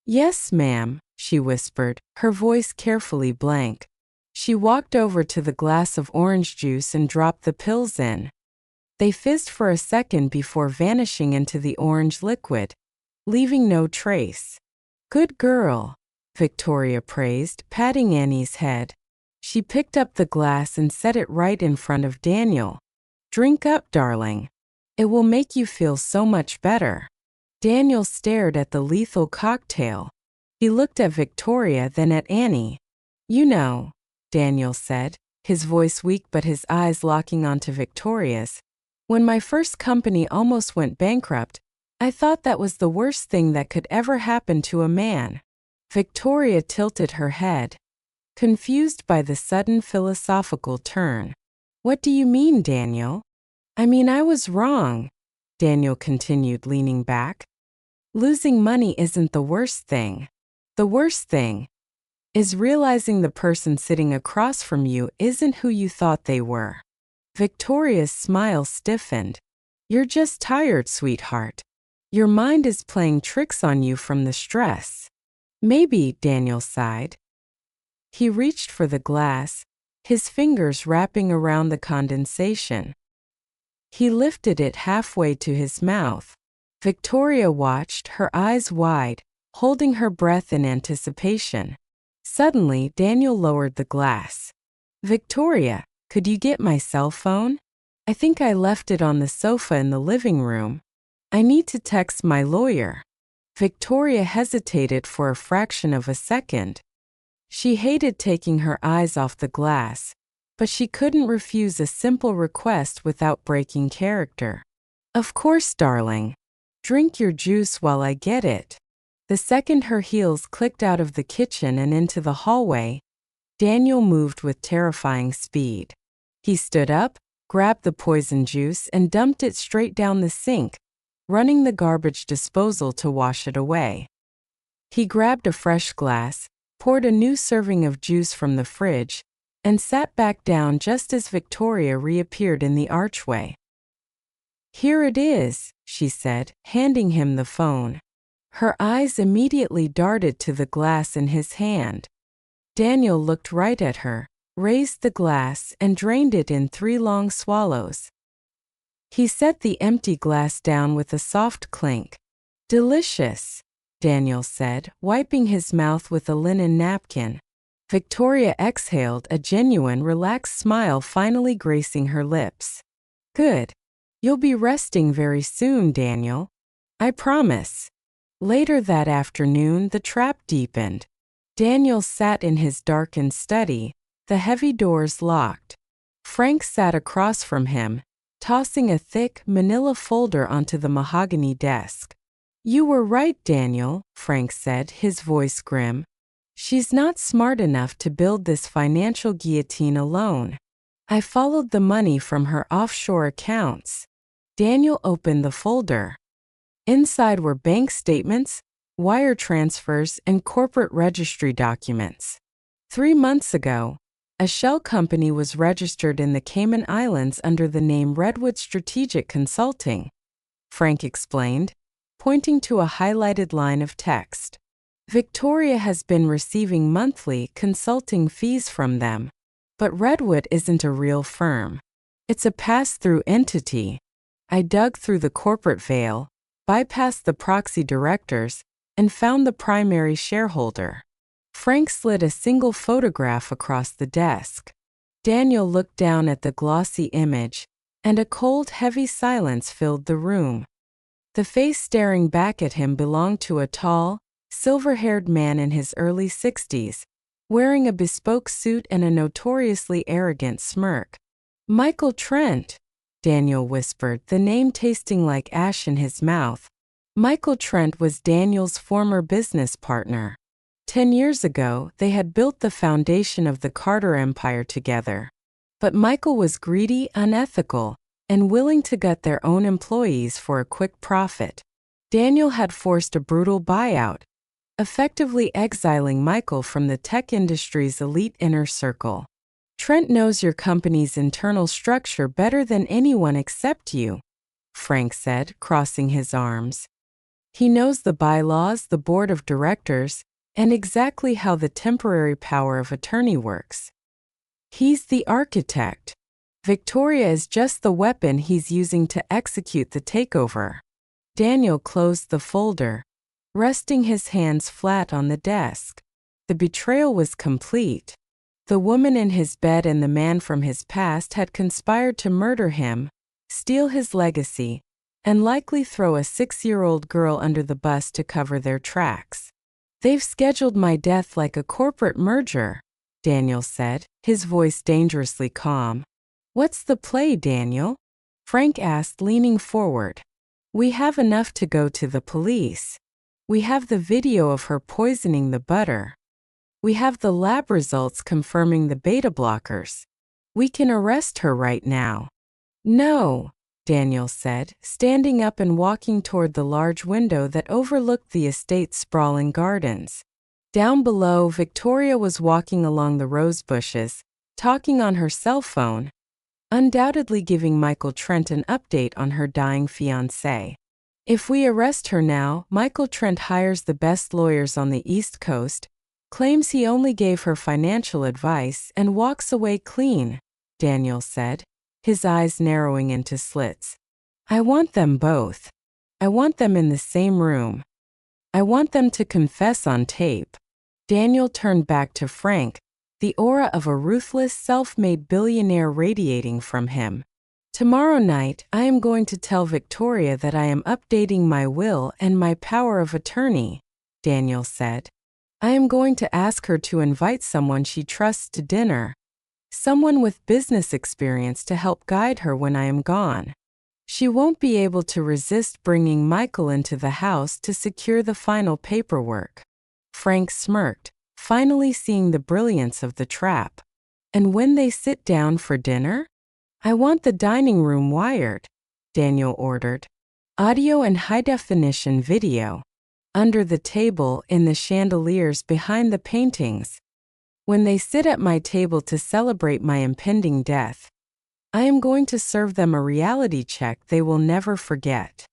Yes, ma'am, she whispered, her voice carefully blank. She walked over to the glass of orange juice and dropped the pills in. They fizzed for a second before vanishing into the orange liquid, leaving no trace. Good girl, Victoria praised, patting Annie's head. She picked up the glass and set it right in front of Daniel. Drink up, darling. It will make you feel so much better. Daniel stared at the lethal cocktail. He looked at Victoria, then at Annie. You know, Daniel said, his voice weak but his eyes locking onto Victoria's. When my first company almost went bankrupt, I thought that was the worst thing that could ever happen to a man. Victoria tilted her head, confused by the sudden philosophical turn. What do you mean, Daniel? I mean, I was wrong, Daniel continued, leaning back. Losing money isn't the worst thing. The worst thing is realizing the person sitting across from you isn't who you thought they were. Victoria's smile stiffened. You're just tired, sweetheart. Your mind is playing tricks on you from the stress. Maybe, Daniel sighed. He reached for the glass, his fingers wrapping around the condensation. He lifted it halfway to his mouth. Victoria watched, her eyes wide, holding her breath in anticipation. Suddenly, Daniel lowered the glass. Victoria, could you get my cell phone? I think I left it on the sofa in the living room. I need to text my lawyer. Victoria hesitated for a fraction of a second. She hated taking her eyes off the glass, but she couldn't refuse a simple request without breaking character. Of course, darling. Drink your juice while I get it. The second her heels clicked out of the kitchen and into the hallway, Daniel moved with terrifying speed. He stood up, grabbed the poison juice, and dumped it straight down the sink, running the garbage disposal to wash it away. He grabbed a fresh glass, poured a new serving of juice from the fridge, and sat back down just as Victoria reappeared in the archway. Here it is, she said, handing him the phone. Her eyes immediately darted to the glass in his hand. Daniel looked right at her, raised the glass, and drained it in 3 long swallows. He set the empty glass down with a soft clink. Delicious, Daniel said, wiping his mouth with a linen napkin. Victoria exhaled, a genuine, relaxed smile finally gracing her lips. Good. You'll be resting very soon, Daniel. I promise. Later that afternoon, the trap deepened. Daniel sat in his darkened study, the heavy doors locked. Frank sat across from him, tossing a thick, manila folder onto the mahogany desk. You were right, Daniel, Frank said, his voice grim. She's not smart enough to build this financial guillotine alone. I followed the money from her offshore accounts. Daniel opened the folder. Inside were bank statements, wire transfers, and corporate registry documents. 3 months ago, a shell company was registered in the Cayman Islands under the name Redwood Strategic Consulting, Frank explained, pointing to a highlighted line of text. Victoria has been receiving monthly consulting fees from them, but Redwood isn't a real firm. It's a pass-through entity. I dug through the corporate veil, bypassed the proxy directors, and found the primary shareholder. Frank slid a single photograph across the desk. Daniel looked down at the glossy image, and a cold, heavy silence filled the room. The face staring back at him belonged to a tall, silver-haired man in his early 60s, wearing a bespoke suit and a notoriously arrogant smirk. Michael Trent, Daniel whispered, the name tasting like ash in his mouth. Michael Trent was Daniel's former business partner. 10 years ago, they had built the foundation of the Carter Empire together. But Michael was greedy, unethical, and willing to gut their own employees for a quick profit. Daniel had forced a brutal buyout, effectively exiling Michael from the tech industry's elite inner circle. Trent knows your company's internal structure better than anyone except you, Frank said, crossing his arms. He knows the bylaws, the board of directors, and exactly how the temporary power of attorney works. He's the architect. Victoria is just the weapon he's using to execute the takeover. Daniel closed the folder, resting his hands flat on the desk. The betrayal was complete. The woman in his bed and the man from his past had conspired to murder him, steal his legacy, and likely throw a 6-year-old girl under the bus to cover their tracks. They've scheduled my death like a corporate merger, Daniel said, his voice dangerously calm. What's the play, Daniel? Frank asked, leaning forward. We have enough to go to the police. We have the video of her poisoning the butter. We have the lab results confirming the beta blockers. We can arrest her right now." "No," Daniel said, standing up and walking toward the large window that overlooked the estate's sprawling gardens. Down below, Victoria was walking along the rose bushes, talking on her cell phone, undoubtedly giving Michael Trent an update on her dying fiancé. "If we arrest her now, Michael Trent hires the best lawyers on the East Coast, claims he only gave her financial advice, and walks away clean," Daniel said, his eyes narrowing into slits. "I want them both. I want them in the same room. I want them to confess on tape." Daniel turned back to Frank, the aura of a ruthless, self-made billionaire radiating from him. "Tomorrow night, I am going to tell Victoria that I am updating my will and my power of attorney," Daniel said. "I am going to ask her to invite someone she trusts to dinner, someone with business experience to help guide her when I am gone. She won't be able to resist bringing Michael into the house to secure the final paperwork." Frank smirked, finally seeing the brilliance of the trap. "And when they sit down for dinner? I want the dining room wired," Daniel ordered. "Audio and high-definition video. Under the table, in the chandeliers behind the paintings. When they sit at my table to celebrate my impending death, I am going to serve them a reality check they will never forget."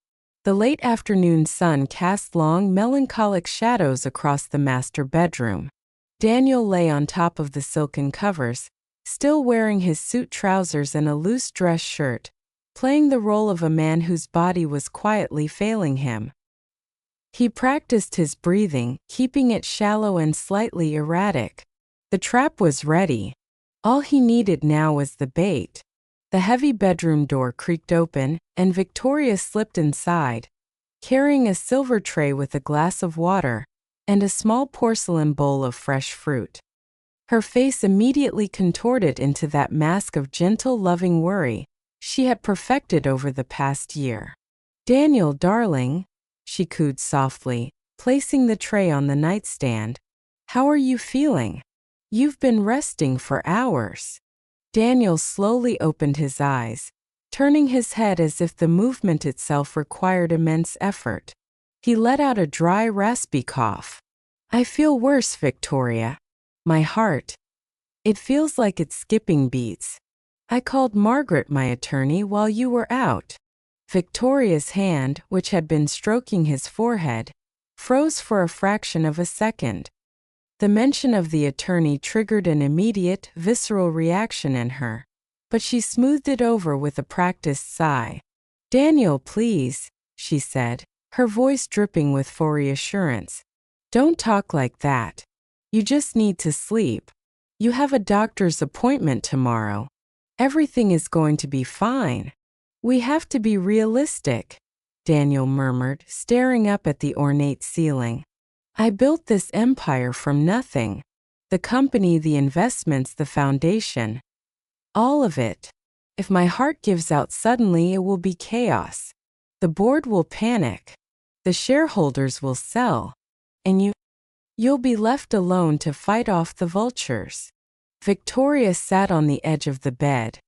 The late afternoon sun cast long, melancholic shadows across the master bedroom. Daniel lay on top of the silken covers, still wearing his suit trousers and a loose dress shirt, playing the role of a man whose body was quietly failing him. He practiced his breathing, keeping it shallow and slightly erratic. The trap was ready. All he needed now was the bait. The heavy bedroom door creaked open, and Victoria slipped inside, carrying a silver tray with a glass of water and a small porcelain bowl of fresh fruit. Her face immediately contorted into that mask of gentle, loving worry she had perfected over the past year. "Daniel, darling," she cooed softly, placing the tray on the nightstand, "how are you feeling? You've been resting for hours." Daniel slowly opened his eyes, turning his head as if the movement itself required immense effort. He let out a dry, raspy cough. "I feel worse, Victoria. My heart. It feels like it's skipping beats. I called Margaret, my attorney, while you were out." Victoria's hand, which had been stroking his forehead, froze for a fraction of a second. The mention of the attorney triggered an immediate, visceral reaction in her, but she smoothed it over with a practiced sigh. "Daniel, please," she said, her voice dripping with full reassurance. "Don't talk like that. You just need to sleep. You have a doctor's appointment tomorrow. Everything is going to be fine. We have to be realistic," Daniel murmured, staring up at the ornate ceiling. "I built this empire from nothing. The company, the investments, the foundation. All of it. If my heart gives out suddenly, it will be chaos. The board will panic. The shareholders will sell. And you'll be left alone to fight off the vultures." Victoria sat on the edge of the bed,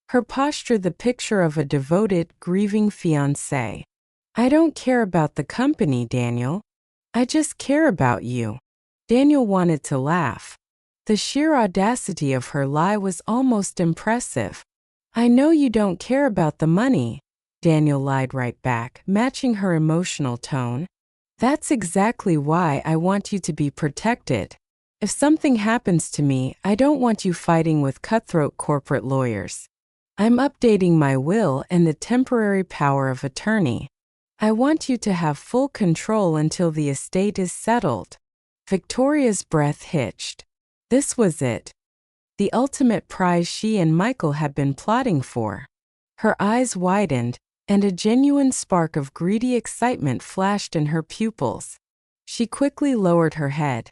her posture the picture of a devoted, grieving fiancé. "I don't care about the company, Daniel. I just care about you." Daniel wanted to laugh. The sheer audacity of her lie was almost impressive. "I know you don't care about the money," Daniel lied right back, matching her emotional tone. "That's exactly why I want you to be protected. If something happens to me, I don't want you fighting with cutthroat corporate lawyers. I'm updating my will and the temporary power of attorney. I want you to have full control until the estate is settled." Victoria's breath hitched. This was it. The ultimate prize she and Michael had been plotting for. Her eyes widened, and a genuine spark of greedy excitement flashed in her pupils. She quickly lowered her head,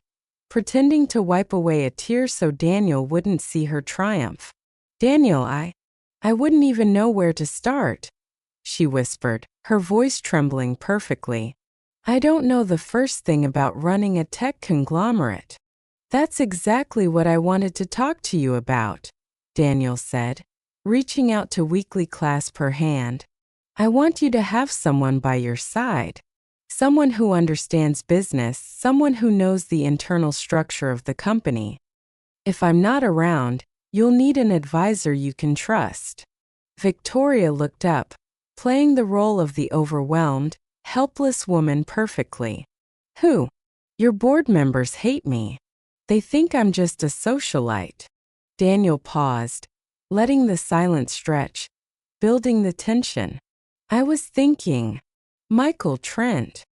pretending to wipe away a tear so Daniel wouldn't see her triumph. "Daniel, I wouldn't even know where to start. she whispered, her voice trembling perfectly. I don't know the first thing about running a tech conglomerate. That's exactly what I wanted to talk to you about, Daniel said, reaching out to weakly clasp her hand. I want you to have someone by your side. Someone who understands business, someone who knows the internal structure of the company. If I'm not around, you'll need an advisor you can trust. Victoria looked up, playing the role of the overwhelmed, helpless woman perfectly. Who? Your board members hate me. They think I'm just a socialite. Daniel paused, letting the silence stretch, building the tension. I was thinking, Michael Trent.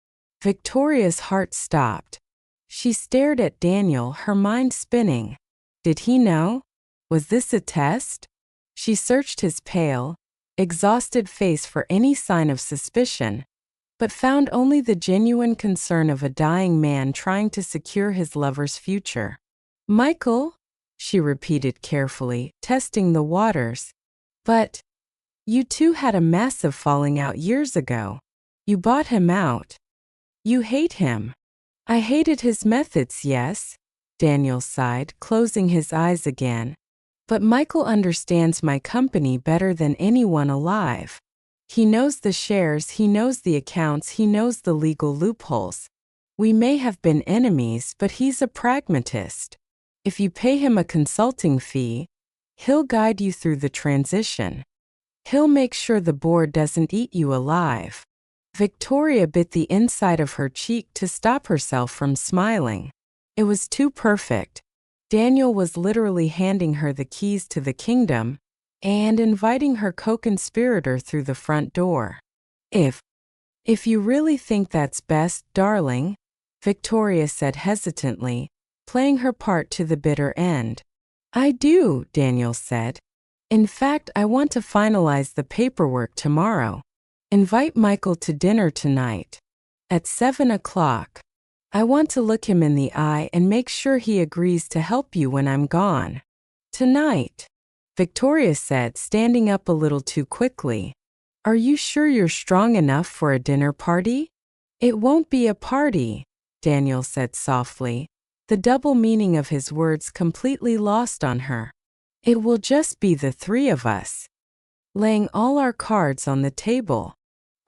Victoria's heart stopped. She stared at Daniel, her mind spinning. Did he know? Was this a test? She searched his pale, exhausted face for any sign of suspicion, but found only the genuine concern of a dying man trying to secure his lover's future. Michael? She repeated carefully, testing the waters. But you two had a massive falling out years ago. You bought him out. You hate him. I hated his methods, yes, Daniel sighed, closing his eyes again. But Michael understands my company better than anyone alive. He knows the shares, he knows the accounts, he knows the legal loopholes. We may have been enemies, but he's a pragmatist. If you pay him a consulting fee, he'll guide you through the transition. He'll make sure the board doesn't eat you alive. Victoria bit the inside of her cheek to stop herself from smiling. It was too perfect. Daniel was literally handing her the keys to the kingdom and inviting her co-conspirator through the front door. If you really think that's best, darling, Victoria said hesitantly, playing her part to the bitter end. I do, Daniel said. In fact, I want to finalize the paperwork tomorrow. Invite Michael to dinner tonight. At 7 o'clock. I want to look him in the eye and make sure he agrees to help you when I'm gone. Tonight, Victoria said, standing up a little too quickly. Are you sure you're strong enough for a dinner party? It won't be a party, Daniel said softly, the double meaning of his words completely lost on her. It will just be the three of us. Laying all our cards on the table.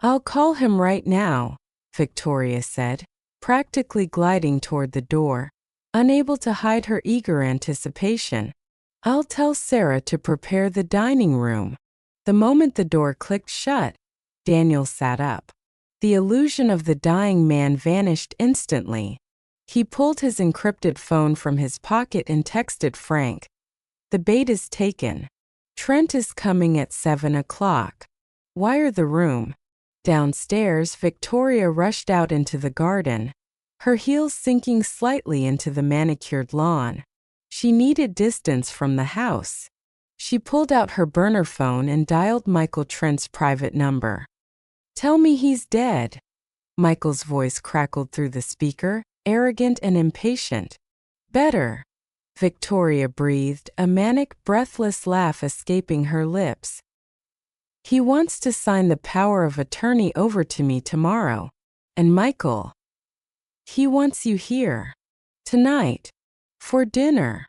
I'll call him right now, Victoria said, practically gliding toward the door, unable to hide her eager anticipation. I'll tell Sarah to prepare the dining room. The moment the door clicked shut, Daniel sat up. The illusion of the dying man vanished instantly. He pulled his encrypted phone from his pocket and texted Frank. The bait is taken. Trent is coming at 7 o'clock. Wire the room. Downstairs, Victoria rushed out into the garden, her heels sinking slightly into the manicured lawn. She needed distance from the house. She pulled out her burner phone and dialed Michael Trent's private number. Tell me he's dead. Michael's voice crackled through the speaker, arrogant and impatient. Better. Victoria breathed, a manic, breathless laugh escaping her lips. He wants to sign the power of attorney over to me tomorrow. And Michael, he wants you here. Tonight. For dinner.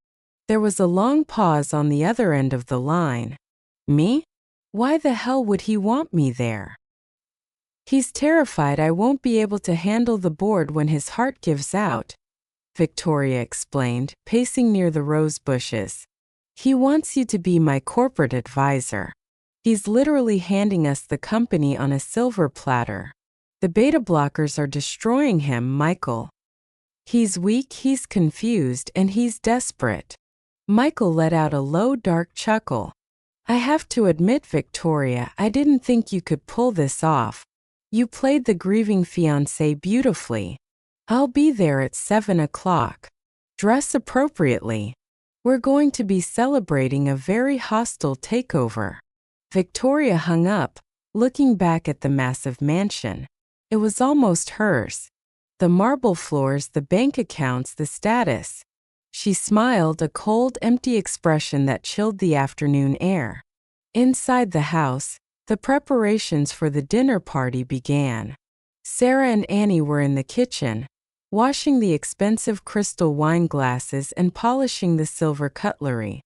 There was a long pause on the other end of the line. Me? Why the hell would he want me there? He's terrified I won't be able to handle the board when his heart gives out, Victoria explained, pacing near the rose bushes. He wants you to be my corporate advisor. He's literally handing us the company on a silver platter. The beta blockers are destroying him, Michael. He's weak, he's confused, and he's desperate. Michael let out a low, dark chuckle. I have to admit, Victoria, I didn't think you could pull this off. You played the grieving fiancé beautifully. I'll be there at 7 o'clock. Dress appropriately. We're going to be celebrating a very hostile takeover. Victoria hung up, looking back at the massive mansion. It was almost hers. The marble floors, the bank accounts, the status. She smiled, a cold, empty expression that chilled the afternoon air. Inside the house, The preparations for the dinner party began. Sarah and Annie were in the kitchen, washing the expensive crystal wine glasses and polishing the silver cutlery.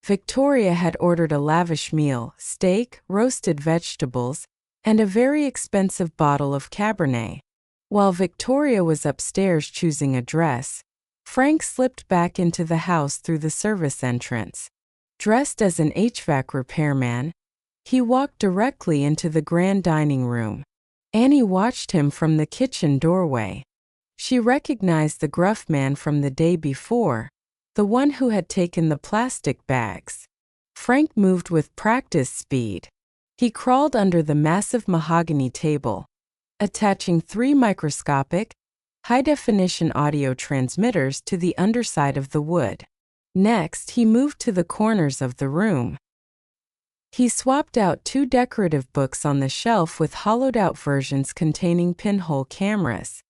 Victoria had ordered a lavish meal, steak, roasted vegetables, and a very expensive bottle of Cabernet. While Victoria was upstairs choosing a dress, Frank slipped back into the house through the service entrance. Dressed as an HVAC repairman, he walked directly into the grand dining room. Annie watched him from the kitchen doorway. She recognized the gruff man from the day before, the one who had taken the plastic bags. Frank moved with practiced speed. He crawled under the massive mahogany table, attaching 3 microscopic, high-definition audio transmitters to the underside of the wood. Next, he moved to the corners of the room. He swapped out 2 decorative books on the shelf with hollowed-out versions containing pinhole cameras.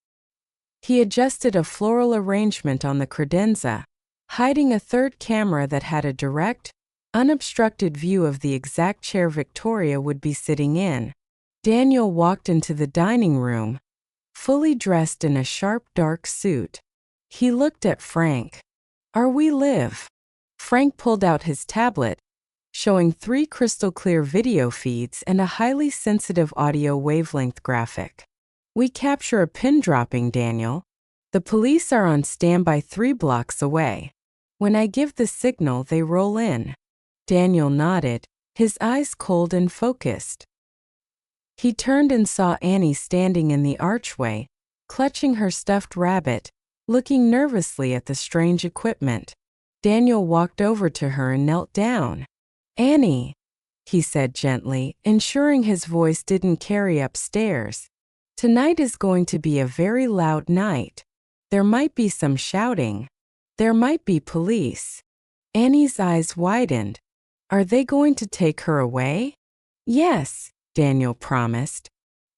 He adjusted a floral arrangement on the credenza, hiding a 3rd camera that had a direct, unobstructed view of the exact chair Victoria would be sitting in. Daniel walked into the dining room, fully dressed in a sharp dark suit. He looked at Frank. "Are we live?" Frank pulled out his tablet, showing 3 crystal-clear video feeds and a highly sensitive audio wavelength graphic. "We capture a pin dropping, Daniel. The police are on standby 3 blocks away. When I give the signal, they roll in." Daniel nodded, his eyes cold and focused. He turned and saw Annie standing in the archway, clutching her stuffed rabbit, looking nervously at the strange equipment. Daniel walked over to her and knelt down. "Annie," he said gently, ensuring his voice didn't carry upstairs. "Tonight is going to be a very loud night. There might be some shouting. There might be police." Annie's eyes widened. "Are they going to take her away?" "Yes," Daniel promised.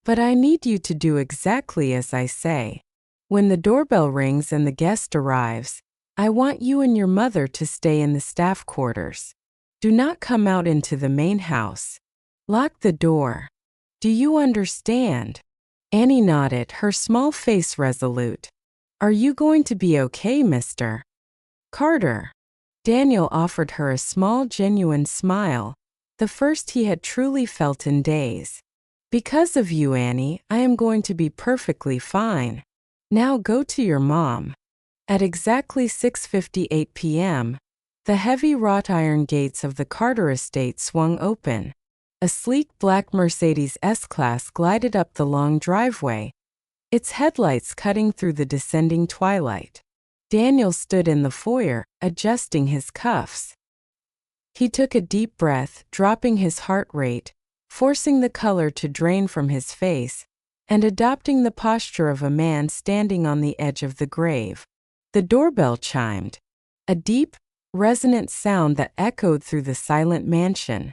"But I need you to do exactly as I say. When the doorbell rings and the guest arrives, I want you and your mother to stay in the staff quarters. Do not come out into the main house. Lock the door. Do you understand?" Annie nodded, her small face resolute. "Are you going to be okay, Mr. Carter?" Daniel offered her a small, genuine smile, the first he had truly felt in days. "Because of you, Annie, I am going to be perfectly fine. Now go to your mom." At exactly 6:58 p.m., the heavy wrought iron gates of the Carter estate swung open. A sleek black Mercedes S-Class glided up the long driveway, its headlights cutting through the descending twilight. Daniel stood in the foyer, adjusting his cuffs. He took a deep breath, dropping his heart rate, forcing the color to drain from his face, and adopting the posture of a man standing on the edge of the grave. The doorbell chimed, a deep, resonant sound that echoed through the silent mansion.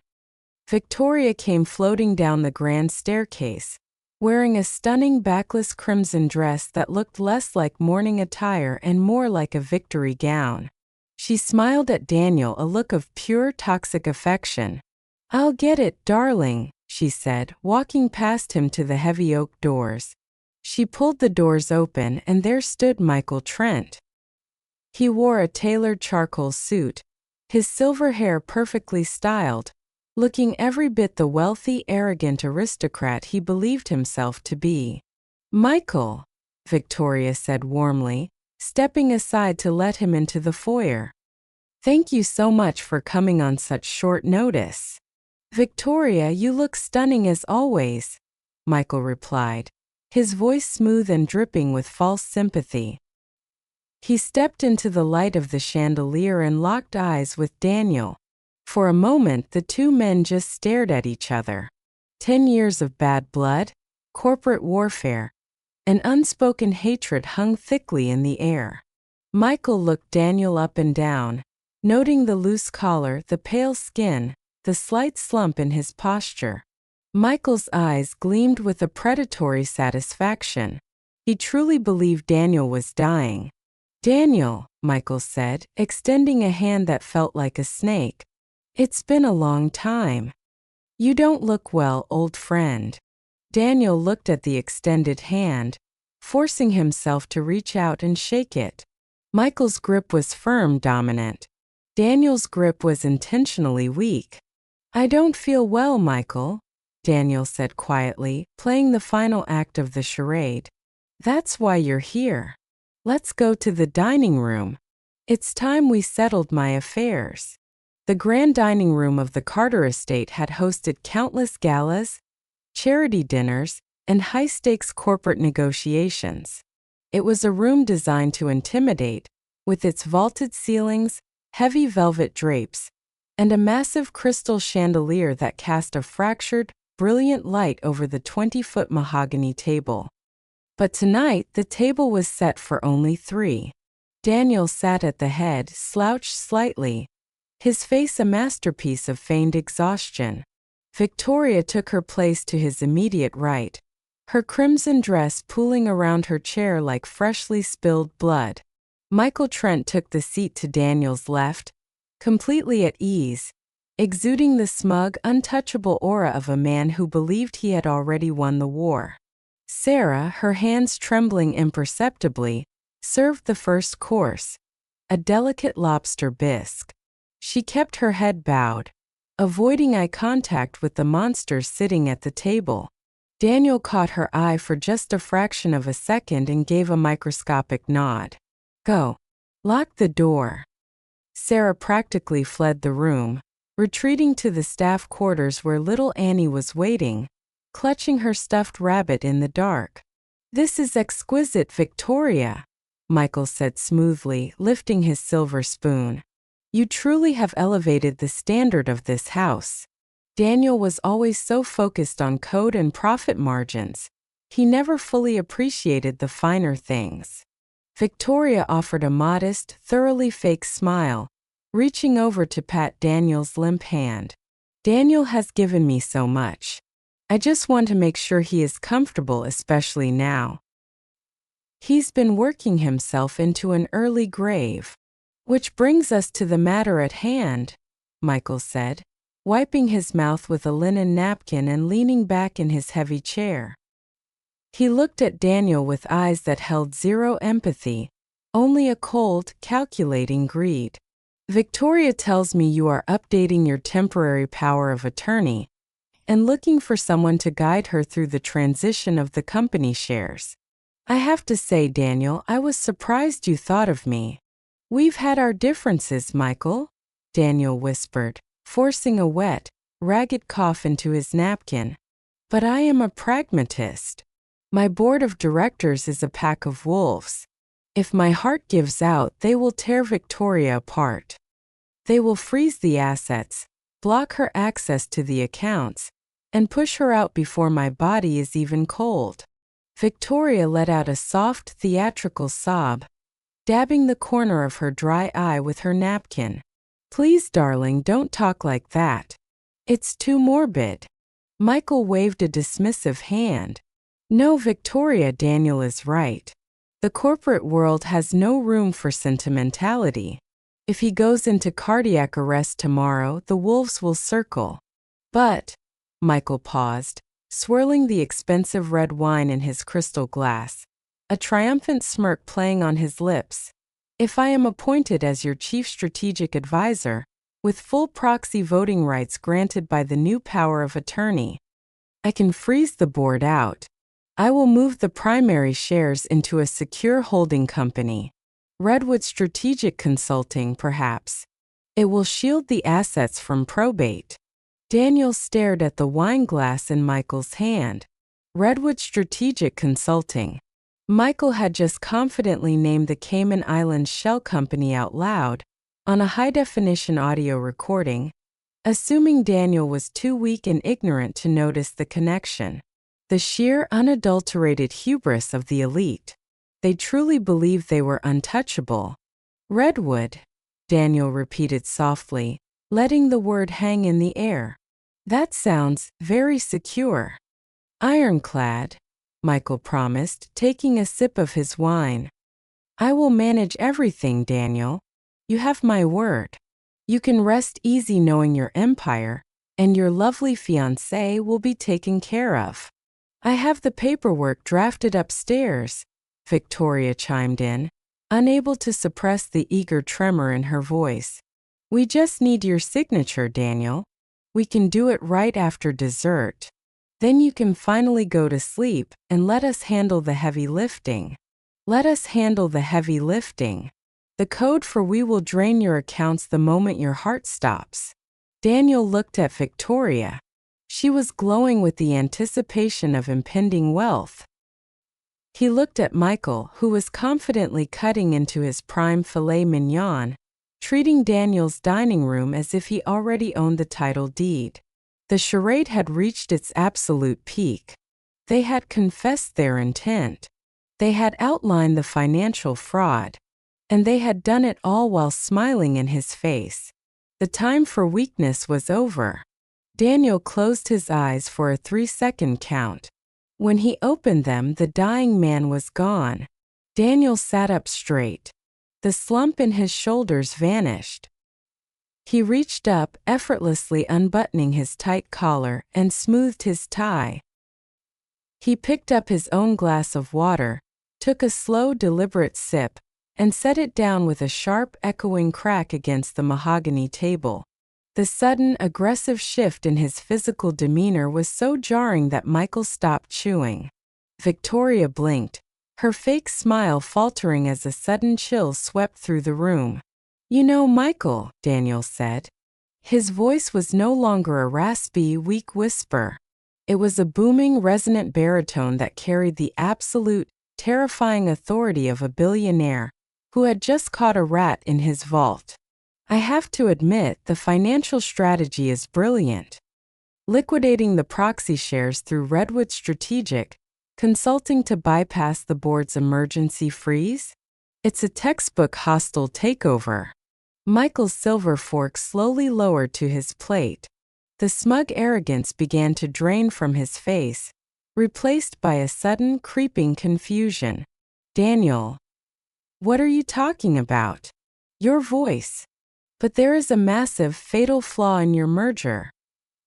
Victoria came floating down the grand staircase, wearing a stunning backless crimson dress that looked less like morning attire and more like a victory gown. She smiled at Daniel, a look of pure toxic affection. "I'll get it, darling," she said, walking past him to the heavy oak doors. She pulled the doors open and there stood Michael Trent. He wore a tailored charcoal suit, his silver hair perfectly styled, looking every bit the wealthy, arrogant aristocrat he believed himself to be. "Michael," Victoria said warmly, stepping aside to let him into the foyer. "Thank you so much for coming on such short notice." "Victoria, you look stunning as always," Michael replied, his voice smooth and dripping with false sympathy. He stepped into the light of the chandelier and locked eyes with Daniel. For a moment, the 2 men just stared at each other. 10 years of bad blood, corporate warfare, and unspoken hatred hung thickly in the air. Michael looked Daniel up and down, noting the loose collar, the pale skin, the slight slump in his posture. Michael's eyes gleamed with a predatory satisfaction. He truly believed Daniel was dying. "Daniel," Michael said, extending a hand that felt like a snake. "It's been a long time. You don't look well, old friend. Daniel looked at the extended hand, forcing himself to reach out and shake it. Michael's grip was firm, dominant. Daniel's grip was intentionally weak. I don't feel well, Michael, Daniel said quietly, playing the final act of the charade. That's why you're here. Let's go to the dining room. It's time we settled my affairs. The grand dining room of the Carter estate had hosted countless galas, charity dinners, and high-stakes corporate negotiations. It was a room designed to intimidate, with its vaulted ceilings, heavy velvet drapes, and a massive crystal chandelier that cast a fractured, brilliant light over the 20-foot mahogany table. But tonight, the table was set for only 3. Daniel sat at the head, slouched slightly, his face a masterpiece of feigned exhaustion. Victoria took her place to his immediate right, her crimson dress pooling around her chair like freshly spilled blood. Michael Trent took the seat to Daniel's left, completely at ease, exuding the smug, untouchable aura of a man who believed he had already won the war. Sarah, her hands trembling imperceptibly, served the first course, a delicate lobster bisque. She kept her head bowed, avoiding eye contact with the monsters sitting at the table. Daniel caught her eye for just a fraction of a second and gave a microscopic nod. Go. Lock the door. Sarah practically fled the room, retreating to the staff quarters where little Annie was waiting, clutching her stuffed rabbit in the dark. This is exquisite, Victoria, Michael said smoothly, lifting his silver spoon. You truly have elevated the standard of this house. Daniel was always so focused on code and profit margins. He never fully appreciated the finer things. Victoria offered a modest, thoroughly fake smile, reaching over to pat Daniel's limp hand. Daniel has given me so much. I just want to make sure he is comfortable, especially now. He's been working himself into an early grave. Which brings us to the matter at hand, Michael said, wiping his mouth with a linen napkin and leaning back in his heavy chair. He looked at Daniel with eyes that held zero empathy, only a cold, calculating greed. Victoria tells me you are updating your temporary power of attorney and looking for someone to guide her through the transition of the company shares. I have to say, Daniel, I was surprised you thought of me. We've had our differences, Michael, Daniel whispered, forcing a wet, ragged cough into his napkin. But I am a pragmatist. My board of directors is a pack of wolves. If my heart gives out, they will tear Victoria apart. They will freeze the assets, block her access to the accounts, and push her out before my body is even cold. Victoria let out a soft, theatrical sob, dabbing the corner of her dry eye with her napkin. Please, darling, don't talk like that. It's too morbid. Michael waved a dismissive hand. No, Victoria, Daniel is right. The corporate world has no room for sentimentality. If he goes into cardiac arrest tomorrow, the wolves will circle. But, Michael paused, swirling the expensive red wine in his crystal glass, a triumphant smirk playing on his lips. If I am appointed as your chief strategic advisor, with full proxy voting rights granted by the new power of attorney, I can freeze the board out. I will move the primary shares into a secure holding company. Redwood Strategic Consulting, perhaps. It will shield the assets from probate. Daniel stared at the wine glass in Michael's hand. Redwood Strategic Consulting. Michael had just confidently named the Cayman Islands shell company out loud, on a high-definition audio recording, assuming Daniel was too weak and ignorant to notice the connection. The sheer, unadulterated hubris of the elite. They truly believed they were untouchable. Redwood, Daniel repeated softly, letting the word hang in the air. That sounds very secure. Ironclad, Michael promised, taking a sip of his wine. I will manage everything, Daniel. You have my word. You can rest easy knowing your empire, and your lovely fiancé will be taken care of. I have the paperwork drafted upstairs, Victoria chimed in, unable to suppress the eager tremor in her voice. We just need your signature, Daniel. We can do it right after dessert. Then you can finally go to sleep and let us handle the heavy lifting. Let us handle the heavy lifting. The code for we will drain your accounts the moment your heart stops. Daniel looked at Victoria. She was glowing with the anticipation of impending wealth. He looked at Michael, who was confidently cutting into his prime filet mignon, treating Daniel's dining room as if he already owned the title deed. The charade had reached its absolute peak. They had confessed their intent. They had outlined the financial fraud. And they had done it all while smiling in his face. The time for weakness was over. Daniel closed his eyes for a 3-second count. When he opened them, the dying man was gone. Daniel sat up straight. The slump in his shoulders vanished. He reached up, effortlessly unbuttoning his tight collar, and smoothed his tie. He picked up his own glass of water, took a slow, deliberate sip, and set it down with a sharp, echoing crack against the mahogany table. The sudden, aggressive shift in his physical demeanor was so jarring that Michael stopped chewing. Victoria blinked, her fake smile faltering as a sudden chill swept through the room. You know, Michael, Daniel said. His voice was no longer a raspy, weak whisper. It was a booming, resonant baritone that carried the absolute, terrifying authority of a billionaire who had just caught a rat in his vault. I have to admit, the financial strategy is brilliant. Liquidating the proxy shares through Redwood Strategic, consulting to bypass the board's emergency freeze? It's a textbook hostile takeover. Michael's silver fork slowly lowered to his plate. The smug arrogance began to drain from his face, replaced by a sudden, creeping confusion. Daniel. What are you talking about? Your voice. But there is a massive, fatal flaw in your merger,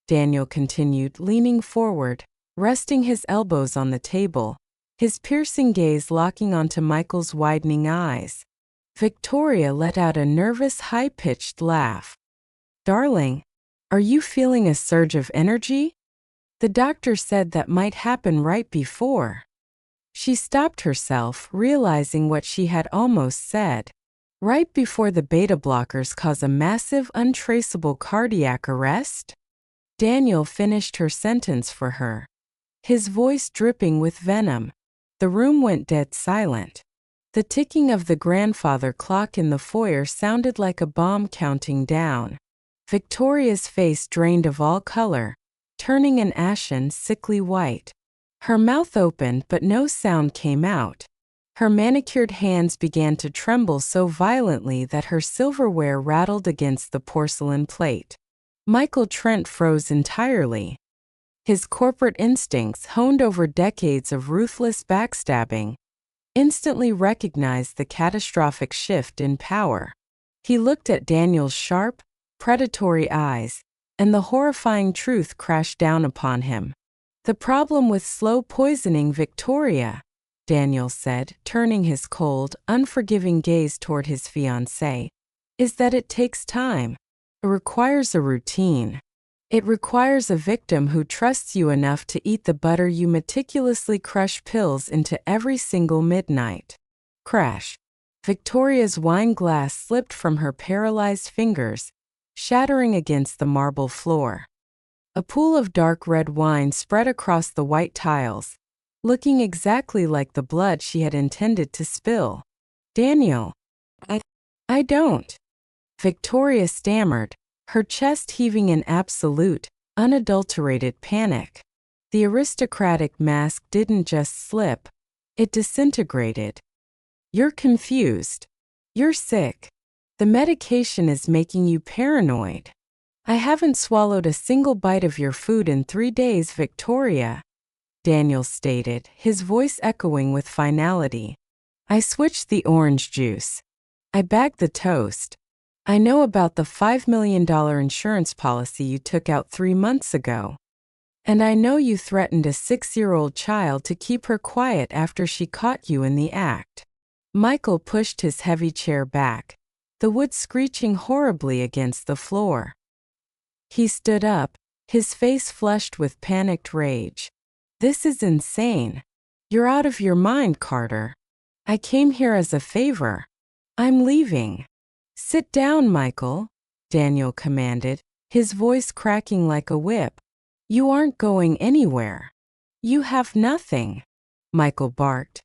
Daniel continued, leaning forward, resting his elbows on the table, his piercing gaze locking onto Michael's widening eyes. Victoria let out a nervous, high-pitched laugh. Darling, are you feeling a surge of energy? The doctor said that might happen right before. She stopped herself, realizing what she had almost said. Right before the beta blockers cause a massive, untraceable cardiac arrest? Daniel finished her sentence for her, his voice dripping with venom. The room went dead silent. The ticking of the grandfather clock in the foyer sounded like a bomb counting down. Victoria's face drained of all color, turning an ashen, sickly white. Her mouth opened but no sound came out. Her manicured hands began to tremble so violently that her silverware rattled against the porcelain plate. Michael Trent froze entirely. His corporate instincts, honed over decades of ruthless backstabbing, instantly recognized the catastrophic shift in power. He looked at Daniel's sharp, predatory eyes, and the horrifying truth crashed down upon him. The problem with slow poisoning Victoria, Daniel said, turning his cold, unforgiving gaze toward his fiancée, is that it takes time. It requires a routine. It requires a victim who trusts you enough to eat the butter you meticulously crush pills into every single midnight. Crash. Victoria's wine glass slipped from her paralyzed fingers, shattering against the marble floor. A pool of dark red wine spread across the white tiles, looking exactly like the blood she had intended to spill. Daniel. I don't. Victoria stammered, her chest heaving in absolute, unadulterated panic. The aristocratic mask didn't just slip, it disintegrated. You're confused. You're sick. The medication is making you paranoid. I haven't swallowed a single bite of your food in 3 days, Victoria, Daniel stated, his voice echoing with finality. I switched the orange juice. I bagged the toast. I know about the $5 million insurance policy you took out 3 months ago. And I know you threatened a 6-year-old child to keep her quiet after she caught you in the act. Michael pushed his heavy chair back, the wood screeching horribly against the floor. He stood up, his face flushed with panicked rage. This is insane. You're out of your mind, Carter. I came here as a favor. I'm leaving. Sit down, Michael, Daniel commanded, his voice cracking like a whip. You aren't going anywhere. You have nothing, Michael barked,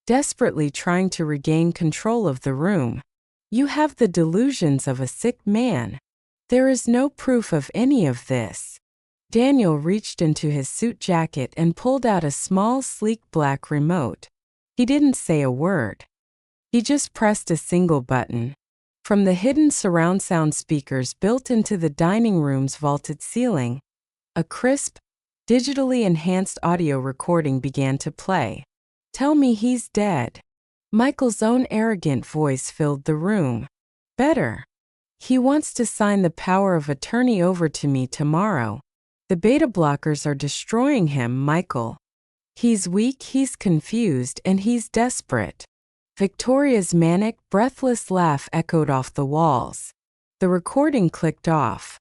desperately trying to regain control of the room. You have the delusions of a sick man. There is no proof of any of this. Daniel reached into his suit jacket and pulled out a small, sleek black remote. He didn't say a word. He just pressed a single button. From the hidden surround sound speakers built into the dining room's vaulted ceiling, a crisp, digitally enhanced audio recording began to play. Tell me he's dead. Michael's own arrogant voice filled the room. Better. He wants to sign the power of attorney over to me tomorrow. The beta blockers are destroying him, Michael. He's weak, he's confused, and he's desperate. Victoria's manic, breathless laugh echoed off the walls. The recording clicked off.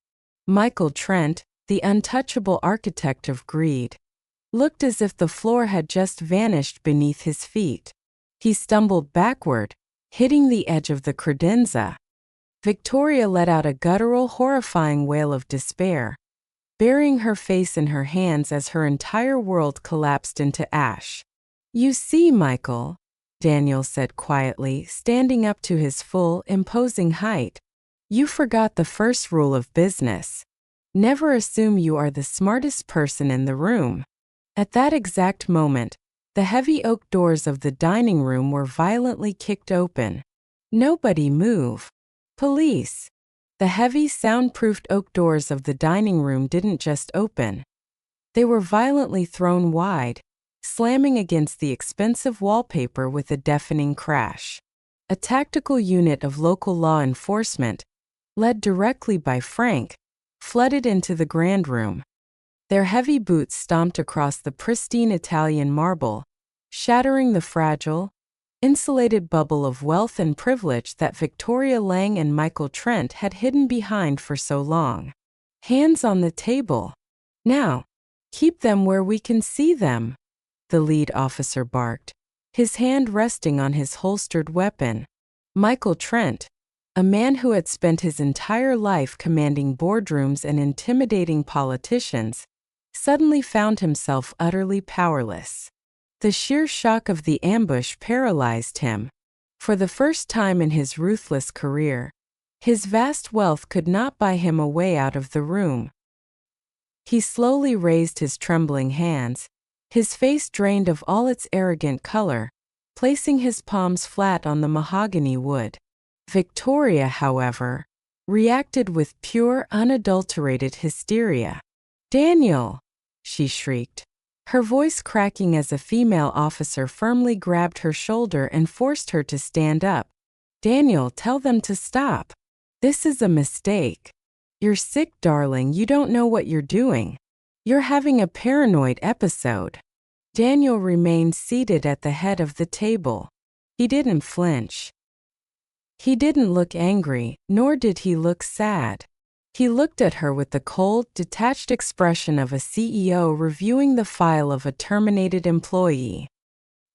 Michael Trent, the untouchable architect of greed, looked as if the floor had just vanished beneath his feet. He stumbled backward, hitting the edge of the credenza. Victoria let out a guttural, horrifying wail of despair, burying her face in her hands as her entire world collapsed into ash. You see, Michael, Daniel said quietly, standing up to his full, imposing height. You forgot the first rule of business. Never assume you are the smartest person in the room. At that exact moment, the heavy oak doors of the dining room were violently kicked open. Nobody move. Police. The heavy, soundproofed oak doors of the dining room didn't just open. They were violently thrown wide, slamming against the expensive wallpaper with a deafening crash. A tactical unit of local law enforcement, led directly by Frank, flooded into the grand room. Their heavy boots stomped across the pristine Italian marble, shattering the fragile, insulated bubble of wealth and privilege that Victoria Lang and Michael Trent had hidden behind for so long. Hands on the table. Now, keep them where we can see them, the lead officer barked, his hand resting on his holstered weapon. Michael Trent, a man who had spent his entire life commanding boardrooms and intimidating politicians, suddenly found himself utterly powerless. The sheer shock of the ambush paralyzed him. For the first time in his ruthless career, his vast wealth could not buy him a way out of the room. He slowly raised his trembling hands, his face drained of all its arrogant color, placing his palms flat on the mahogany wood. Victoria, however, reacted with pure, unadulterated hysteria. "Daniel!" she shrieked, her voice cracking as a female officer firmly grabbed her shoulder and forced her to stand up. "Daniel, tell them to stop. This is a mistake. You're sick, darling, you don't know what you're doing. You're having a paranoid episode." Daniel remained seated at the head of the table. He didn't flinch. He didn't look angry, nor did he look sad. He looked at her with the cold, detached expression of a CEO reviewing the file of a terminated employee.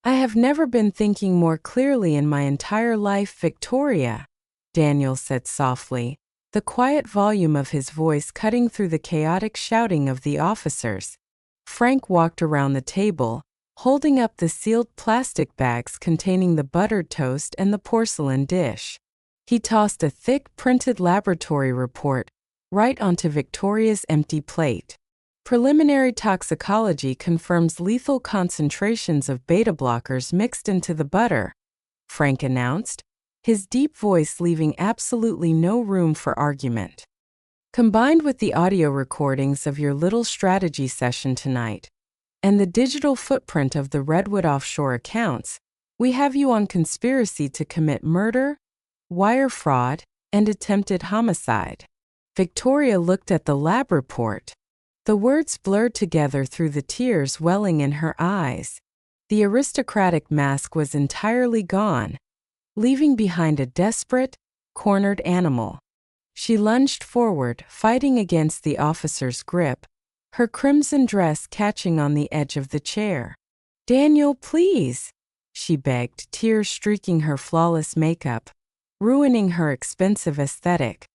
"I have never been thinking more clearly in my entire life, Victoria," Daniel said softly, the quiet volume of his voice cutting through the chaotic shouting of the officers. Frank walked around the table, holding up the sealed plastic bags containing the buttered toast and the porcelain dish. He tossed a thick, printed laboratory report right onto Victoria's empty plate. "Preliminary toxicology confirms lethal concentrations of beta blockers mixed into the butter," Frank announced, his deep voice leaving absolutely no room for argument. "Combined with the audio recordings of your little strategy session tonight, and the digital footprint of the Redwood offshore accounts, we have you on conspiracy to commit murder, wire fraud, and attempted homicide. Victoria looked at the lab report. The words blurred together through the tears welling in her eyes. The aristocratic mask was entirely gone, leaving behind a desperate, cornered animal. She lunged forward, fighting against the officer's grip, her crimson dress catching on the edge of the chair. "Daniel, please," she begged, tears streaking her flawless makeup, ruining her expensive aesthetic.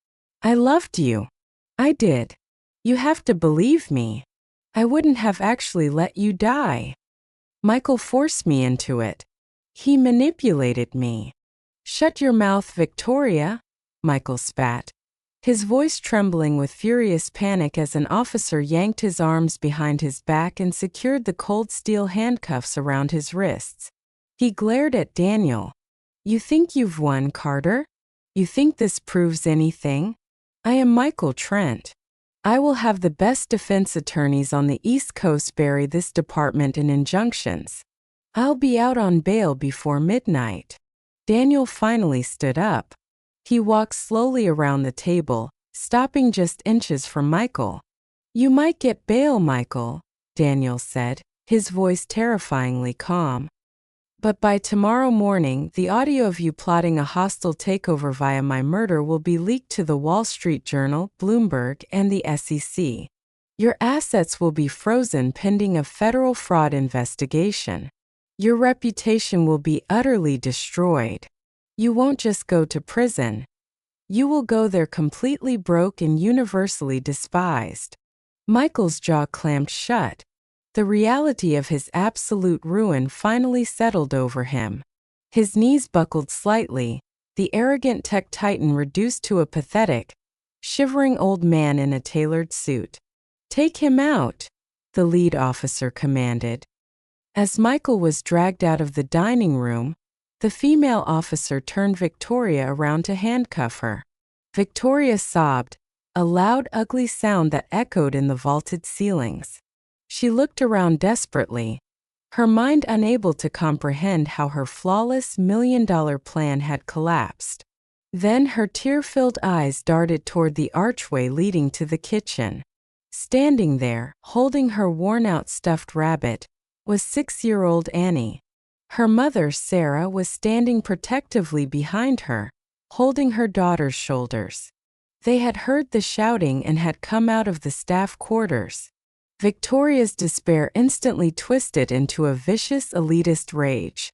"I loved you. I did. You have to believe me. I wouldn't have actually let you die. Michael forced me into it. He manipulated me." "Shut your mouth, Victoria," Michael spat, his voice trembling with furious panic as an officer yanked his arms behind his back and secured the cold steel handcuffs around his wrists. He glared at Daniel. "You think you've won, Carter? You think this proves anything? I am Michael Trent. I will have the best defense attorneys on the East Coast bury this department in injunctions. I'll be out on bail before midnight." Daniel finally stood up. He walked slowly around the table, stopping just inches from Michael. "You might get bail, Michael," Daniel said, his voice terrifyingly calm. "But by tomorrow morning, the audio of you plotting a hostile takeover via my murder will be leaked to the Wall Street Journal, Bloomberg, and the SEC. Your assets will be frozen pending a federal fraud investigation. Your reputation will be utterly destroyed. You won't just go to prison. You will go there completely broke and universally despised." Michael's jaw clamped shut. The reality of his absolute ruin finally settled over him. His knees buckled slightly, the arrogant tech titan reduced to a pathetic, shivering old man in a tailored suit. "Take him out," the lead officer commanded. As Michael was dragged out of the dining room, the female officer turned Victoria around to handcuff her. Victoria sobbed, a loud, ugly sound that echoed in the vaulted ceilings. She looked around desperately, her mind unable to comprehend how her flawless million-dollar plan had collapsed. Then her tear-filled eyes darted toward the archway leading to the kitchen. Standing there, holding her worn-out stuffed rabbit, was 6-year-old Annie. Her mother, Sarah, was standing protectively behind her, holding her daughter's shoulders. They had heard the shouting and had come out of the staff quarters. Victoria's despair instantly twisted into a vicious elitist rage.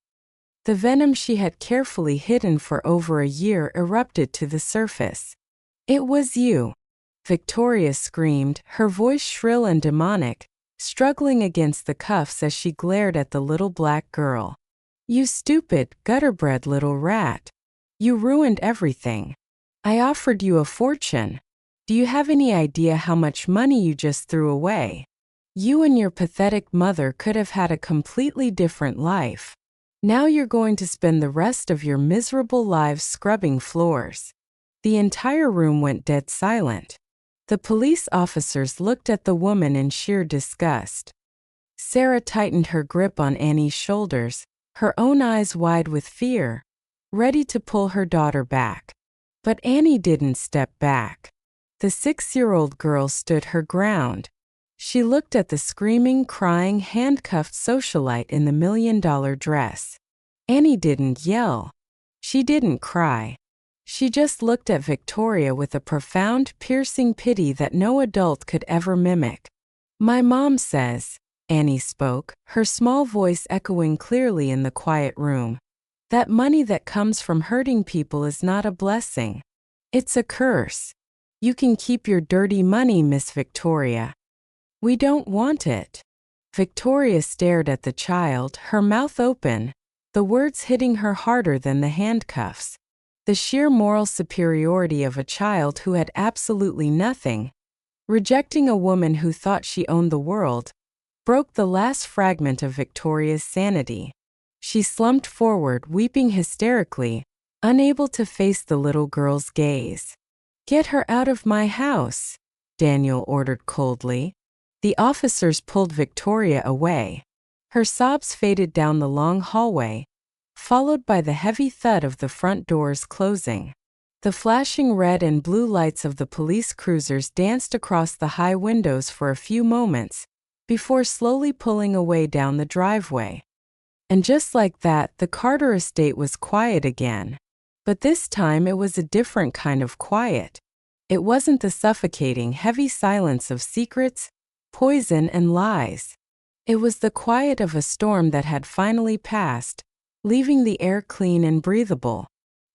The venom she had carefully hidden for over a year erupted to the surface. "It was you," Victoria screamed, her voice shrill and demonic, struggling against the cuffs as she glared at the little black girl. "You stupid, gutter-bred little rat. You ruined everything. I offered you a fortune. Do you have any idea how much money you just threw away? You and your pathetic mother could have had a completely different life. Now you're going to spend the rest of your miserable lives scrubbing floors." The entire room went dead silent. The police officers looked at the woman in sheer disgust. Sarah tightened her grip on Annie's shoulders, her own eyes wide with fear, ready to pull her daughter back. But Annie didn't step back. The 6-year-old girl stood her ground. She looked at the screaming, crying, handcuffed socialite in the million-dollar dress. Annie didn't yell. She didn't cry. She just looked at Victoria with a profound, piercing pity that no adult could ever mimic. "My mom says," Annie spoke, her small voice echoing clearly in the quiet room, "that money that comes from hurting people is not a blessing. It's a curse. You can keep your dirty money, Miss Victoria. We don't want it." Victoria stared at the child, her mouth open, the words hitting her harder than the handcuffs. The sheer moral superiority of a child who had absolutely nothing, rejecting a woman who thought she owned the world, broke the last fragment of Victoria's sanity. She slumped forward, weeping hysterically, unable to face the little girl's gaze. "Get her out of my house," Daniel ordered coldly. The officers pulled Victoria away. Her sobs faded down the long hallway, followed by the heavy thud of the front doors closing. The flashing red and blue lights of the police cruisers danced across the high windows for a few moments, before slowly pulling away down the driveway. And just like that, the Carter estate was quiet again. But this time it was a different kind of quiet. It wasn't the suffocating, heavy silence of secrets, poison, and lies. It was the quiet of a storm that had finally passed, leaving the air clean and breathable.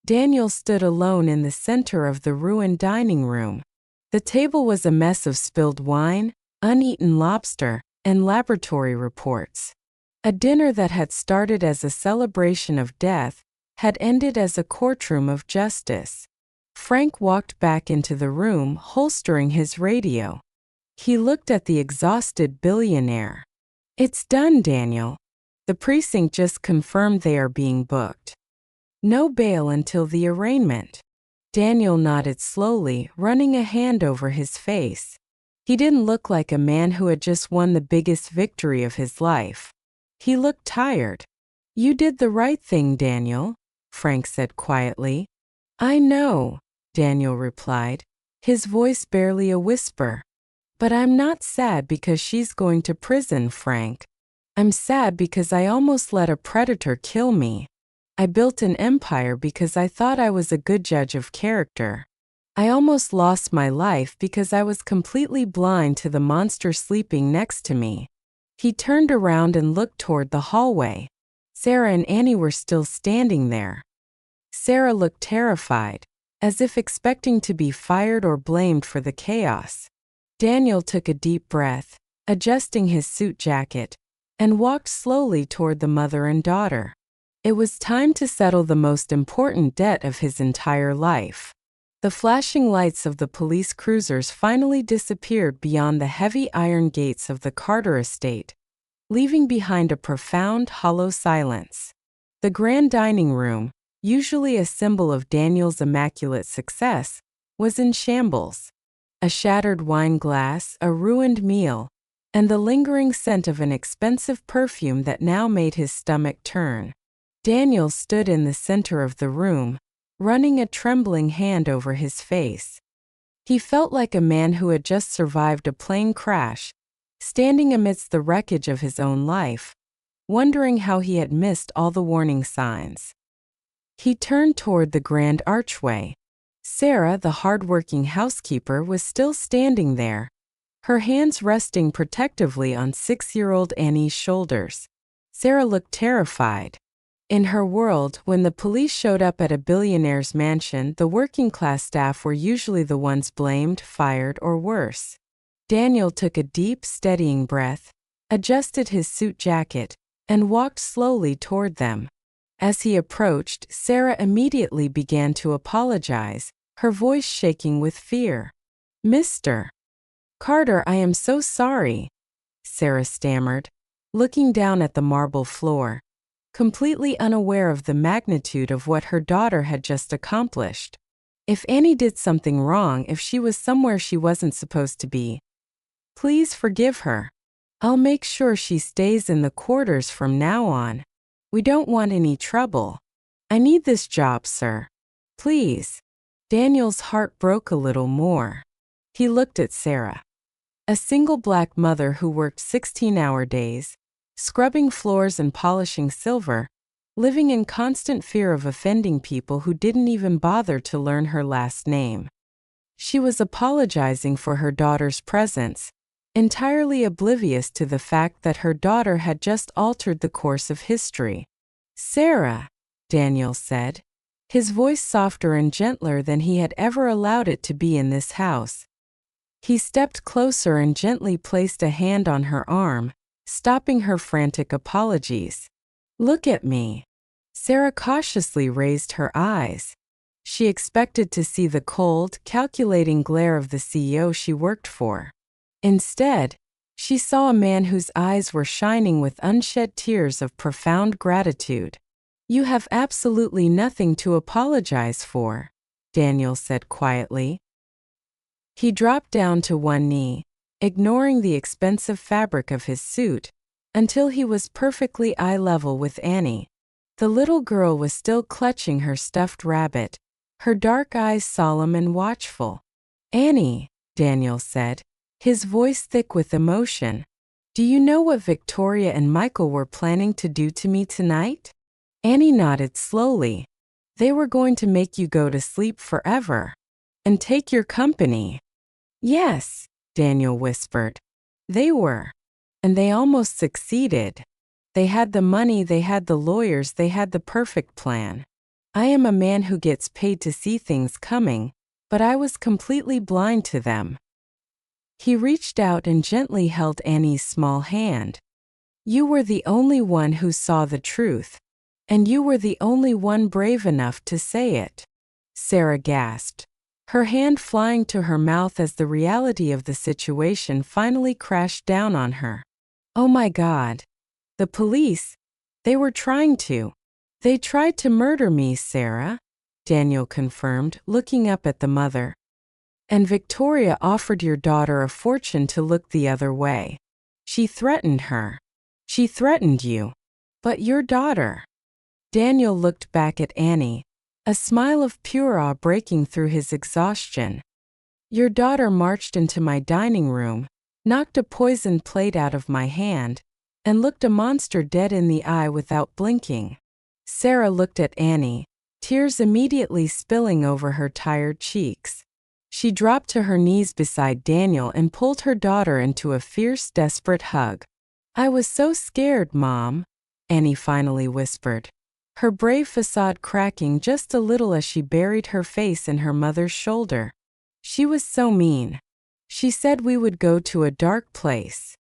Daniel stood alone in the center of the ruined dining room. The table was a mess of spilled wine, uneaten lobster, and laboratory reports. A dinner that had started as a celebration of death had ended as a courtroom of justice. Frank walked back into the room, holstering his radio. He looked at the exhausted billionaire. "It's done, Daniel. The precinct just confirmed they are being booked. No bail until the arraignment." Daniel nodded slowly, running a hand over his face. He didn't look like a man who had just won the biggest victory of his life. He looked tired. "You did the right thing, Daniel," Frank said quietly. "I know," Daniel replied, his voice barely a whisper. "But I'm not sad because she's going to prison, Frank. I'm sad because I almost let a predator kill me. I built an empire because I thought I was a good judge of character. I almost lost my life because I was completely blind to the monster sleeping next to me." He turned around and looked toward the hallway. Sarah and Annie were still standing there. Sarah looked terrified, as if expecting to be fired or blamed for the chaos. Daniel took a deep breath, adjusting his suit jacket, and walked slowly toward the mother and daughter. It was time to settle the most important debt of his entire life. The flashing lights of the police cruisers finally disappeared beyond the heavy iron gates of the Carter estate, leaving behind a profound, hollow silence. The grand dining room, usually a symbol of Daniel's immaculate success, was in shambles. A shattered wine glass, a ruined meal, and the lingering scent of an expensive perfume that now made his stomach turn. Daniel stood in the center of the room, running a trembling hand over his face. He felt like a man who had just survived a plane crash, standing amidst the wreckage of his own life, wondering how he had missed all the warning signs. He turned toward the grand archway. Sarah, the hard-working housekeeper, was still standing there, her hands resting protectively on 6-year-old Annie's shoulders. Sarah looked terrified. In her world, when the police showed up at a billionaire's mansion, the working-class staff were usually the ones blamed, fired, or worse. Daniel took a deep, steadying breath, adjusted his suit jacket, and walked slowly toward them. As he approached, Sarah immediately began to apologize, her voice shaking with fear. "Mr. Carter, I am so sorry," Sarah stammered, looking down at the marble floor, completely unaware of the magnitude of what her daughter had just accomplished. If Annie did something wrong, if she was somewhere she wasn't supposed to be, please forgive her. I'll make sure she stays in the quarters from now on. We don't want any trouble. I need this job, sir. Please." Daniel's heart broke a little more. He looked at Sarah. A single black mother who worked 16-hour days, scrubbing floors and polishing silver, living in constant fear of offending people who didn't even bother to learn her last name. She was apologizing for her daughter's presence, entirely oblivious to the fact that her daughter had just altered the course of history. "Sarah," Daniel said, his voice softer and gentler than he had ever allowed it to be in this house. He stepped closer and gently placed a hand on her arm, stopping her frantic apologies. "Look at me." Sarah cautiously raised her eyes. She expected to see the cold, calculating glare of the CEO she worked for. Instead, she saw a man whose eyes were shining with unshed tears of profound gratitude. "You have absolutely nothing to apologize for," Daniel said quietly. He dropped down to one knee, ignoring the expensive fabric of his suit, until he was perfectly eye level with Annie. The little girl was still clutching her stuffed rabbit, her dark eyes solemn and watchful. "Annie," Daniel said, his voice thick with emotion, "do you know what Victoria and Michael were planning to do to me tonight?" Annie nodded slowly. "They were going to make you go to sleep forever. And take your company." "Yes," Daniel whispered. "They were. And they almost succeeded. They had the money, they had the lawyers, they had the perfect plan. I am a man who gets paid to see things coming, but I was completely blind to them." He reached out and gently held Annie's small hand. "You were the only one who saw the truth. And you were the only one brave enough to say it." Sarah gasped, her hand flying to her mouth as the reality of the situation finally crashed down on her. "Oh my God. The police. They were trying to. They tried to murder me, Sarah," Daniel confirmed, looking up at the mother. "And Victoria offered your daughter a fortune to look the other way. She threatened her. She threatened you. But your daughter." Daniel looked back at Annie, a smile of pure awe breaking through his exhaustion. "Your daughter marched into my dining room, knocked a poisoned plate out of my hand, and looked a monster dead in the eye without blinking." Sarah looked at Annie, tears immediately spilling over her tired cheeks. She dropped to her knees beside Daniel and pulled her daughter into a fierce, desperate hug. "I was so scared, Mom," Annie finally whispered, her brave facade cracking just a little as she buried her face in her mother's shoulder. "She was so mean. She said we would go to a dark place."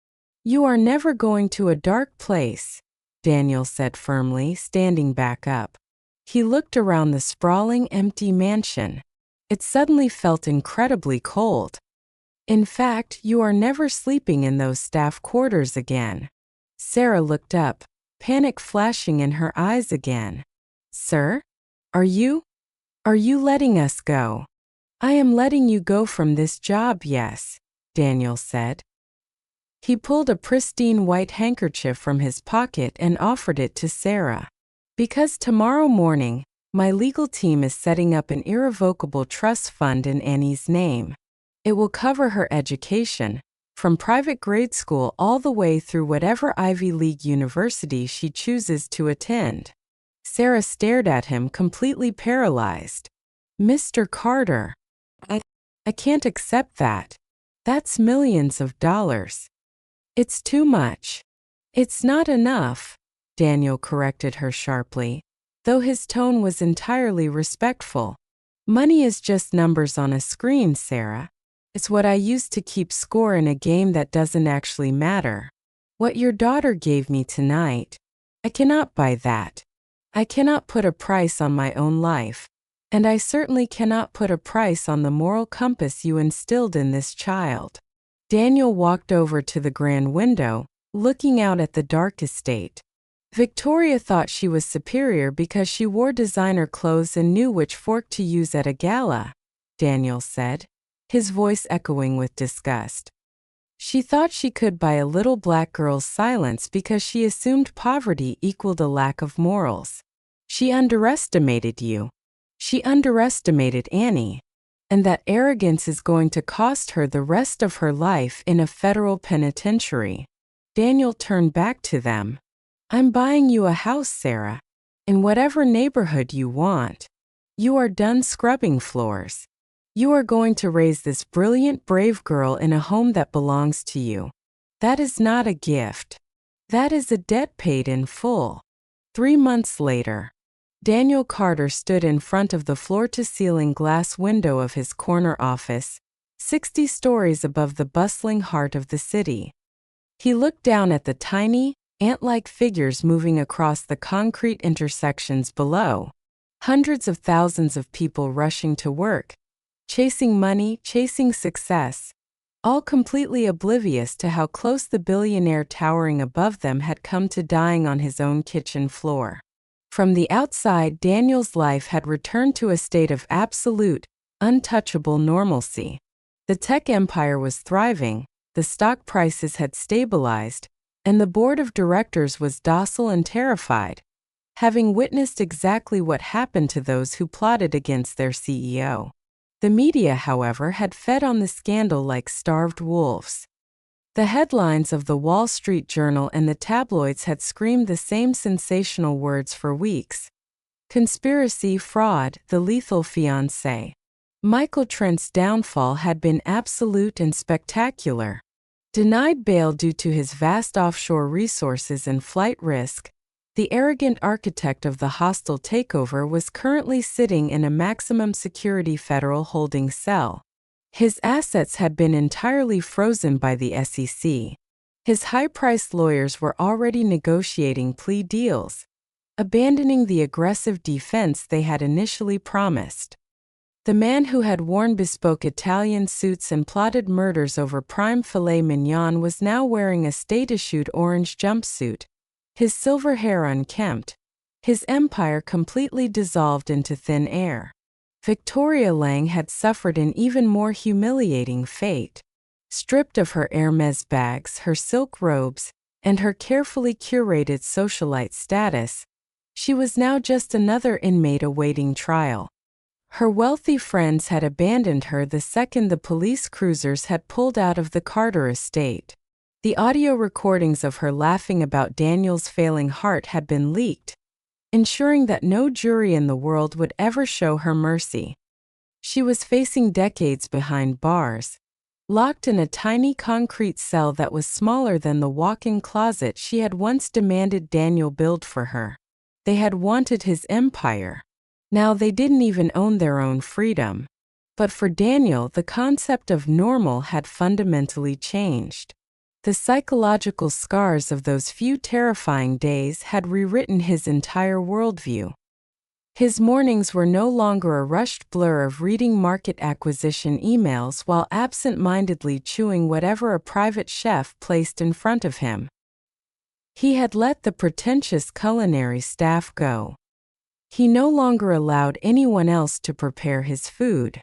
"You are never going to a dark place," Daniel said firmly, standing back up. He looked around the sprawling, empty mansion. It suddenly felt incredibly cold. "In fact, you are never sleeping in those staff quarters again." Sarah looked up, panic flashing in her eyes again. "Sir? Are you letting us go?" "I am letting you go from this job, yes," Daniel said. He pulled a pristine white handkerchief from his pocket and offered it to Sarah. "Because tomorrow morning, my legal team is setting up an irrevocable trust fund in Annie's name. It will cover her education, from private grade school all the way through whatever Ivy League university she chooses to attend." Sarah stared at him, completely paralyzed. "Mr. Carter, I can't accept that. That's millions of dollars. It's too much." "It's not enough," Daniel corrected her sharply, though his tone was entirely respectful. "Money is just numbers on a screen, Sarah. It's what I use to keep score in a game that doesn't actually matter. What your daughter gave me tonight, I cannot buy that. I cannot put a price on my own life, and I certainly cannot put a price on the moral compass you instilled in this child." Daniel walked over to the grand window, looking out at the dark estate. "Victoria thought she was superior because she wore designer clothes and knew which fork to use at a gala," Daniel said, his voice echoing with disgust. "She thought she could buy a little black girl's silence because she assumed poverty equaled a lack of morals. She underestimated you. She underestimated Annie. And that arrogance is going to cost her the rest of her life in a federal penitentiary." Daniel turned back to them. "I'm buying you a house, Sarah, in whatever neighborhood you want. You are done scrubbing floors. You are going to raise this brilliant, brave girl in a home that belongs to you. That is not a gift. That is a debt paid in full." 3 months later, Daniel Carter stood in front of the floor-to-ceiling glass window of his corner office, 60 stories above the bustling heart of the city. He looked down at the tiny, ant-like figures moving across the concrete intersections below. Hundreds of thousands of people rushing to work, chasing money, chasing success, all completely oblivious to how close the billionaire towering above them had come to dying on his own kitchen floor. From the outside, Daniel's life had returned to a state of absolute, untouchable normalcy. The tech empire was thriving, the stock prices had stabilized, and the board of directors was docile and terrified. having witnessed exactly what happened to those who plotted against their CEO. The media, however, had fed on the scandal like starved wolves. The headlines of the Wall Street Journal and the tabloids had screamed the same sensational words for weeks. Conspiracy, fraud, the lethal fiancé. Michael Trent's downfall had been absolute and spectacular. Denied bail due to his vast offshore resources and flight risk, the arrogant architect of the hostile takeover was currently sitting in a maximum security federal holding cell. His assets had been entirely frozen by the SEC. His high-priced lawyers were already negotiating plea deals, abandoning the aggressive defense they had initially promised. The man who had worn bespoke Italian suits and plotted murders over prime filet mignon was now wearing a state-issued orange jumpsuit, his silver hair unkempt, his empire completely dissolved into thin air. Victoria Lang had suffered an even more humiliating fate. Stripped of her Hermes bags, her silk robes, and her carefully curated socialite status, she was now just another inmate awaiting trial. Her wealthy friends had abandoned her the second the police cruisers had pulled out of the Carter estate. The audio recordings of her laughing about Daniel's failing heart had been leaked, ensuring that no jury in the world would ever show her mercy. She was facing decades behind bars, locked in a tiny concrete cell that was smaller than the walk-in closet she had once demanded Daniel build for her. They had wanted his empire. Now they didn't even own their own freedom. But for Daniel, the concept of normal had fundamentally changed. The psychological scars of those few terrifying days had rewritten his entire worldview. His mornings were no longer a rushed blur of reading market acquisition emails while absent-mindedly chewing whatever a private chef placed in front of him. He had let the pretentious culinary staff go. He no longer allowed anyone else to prepare his food.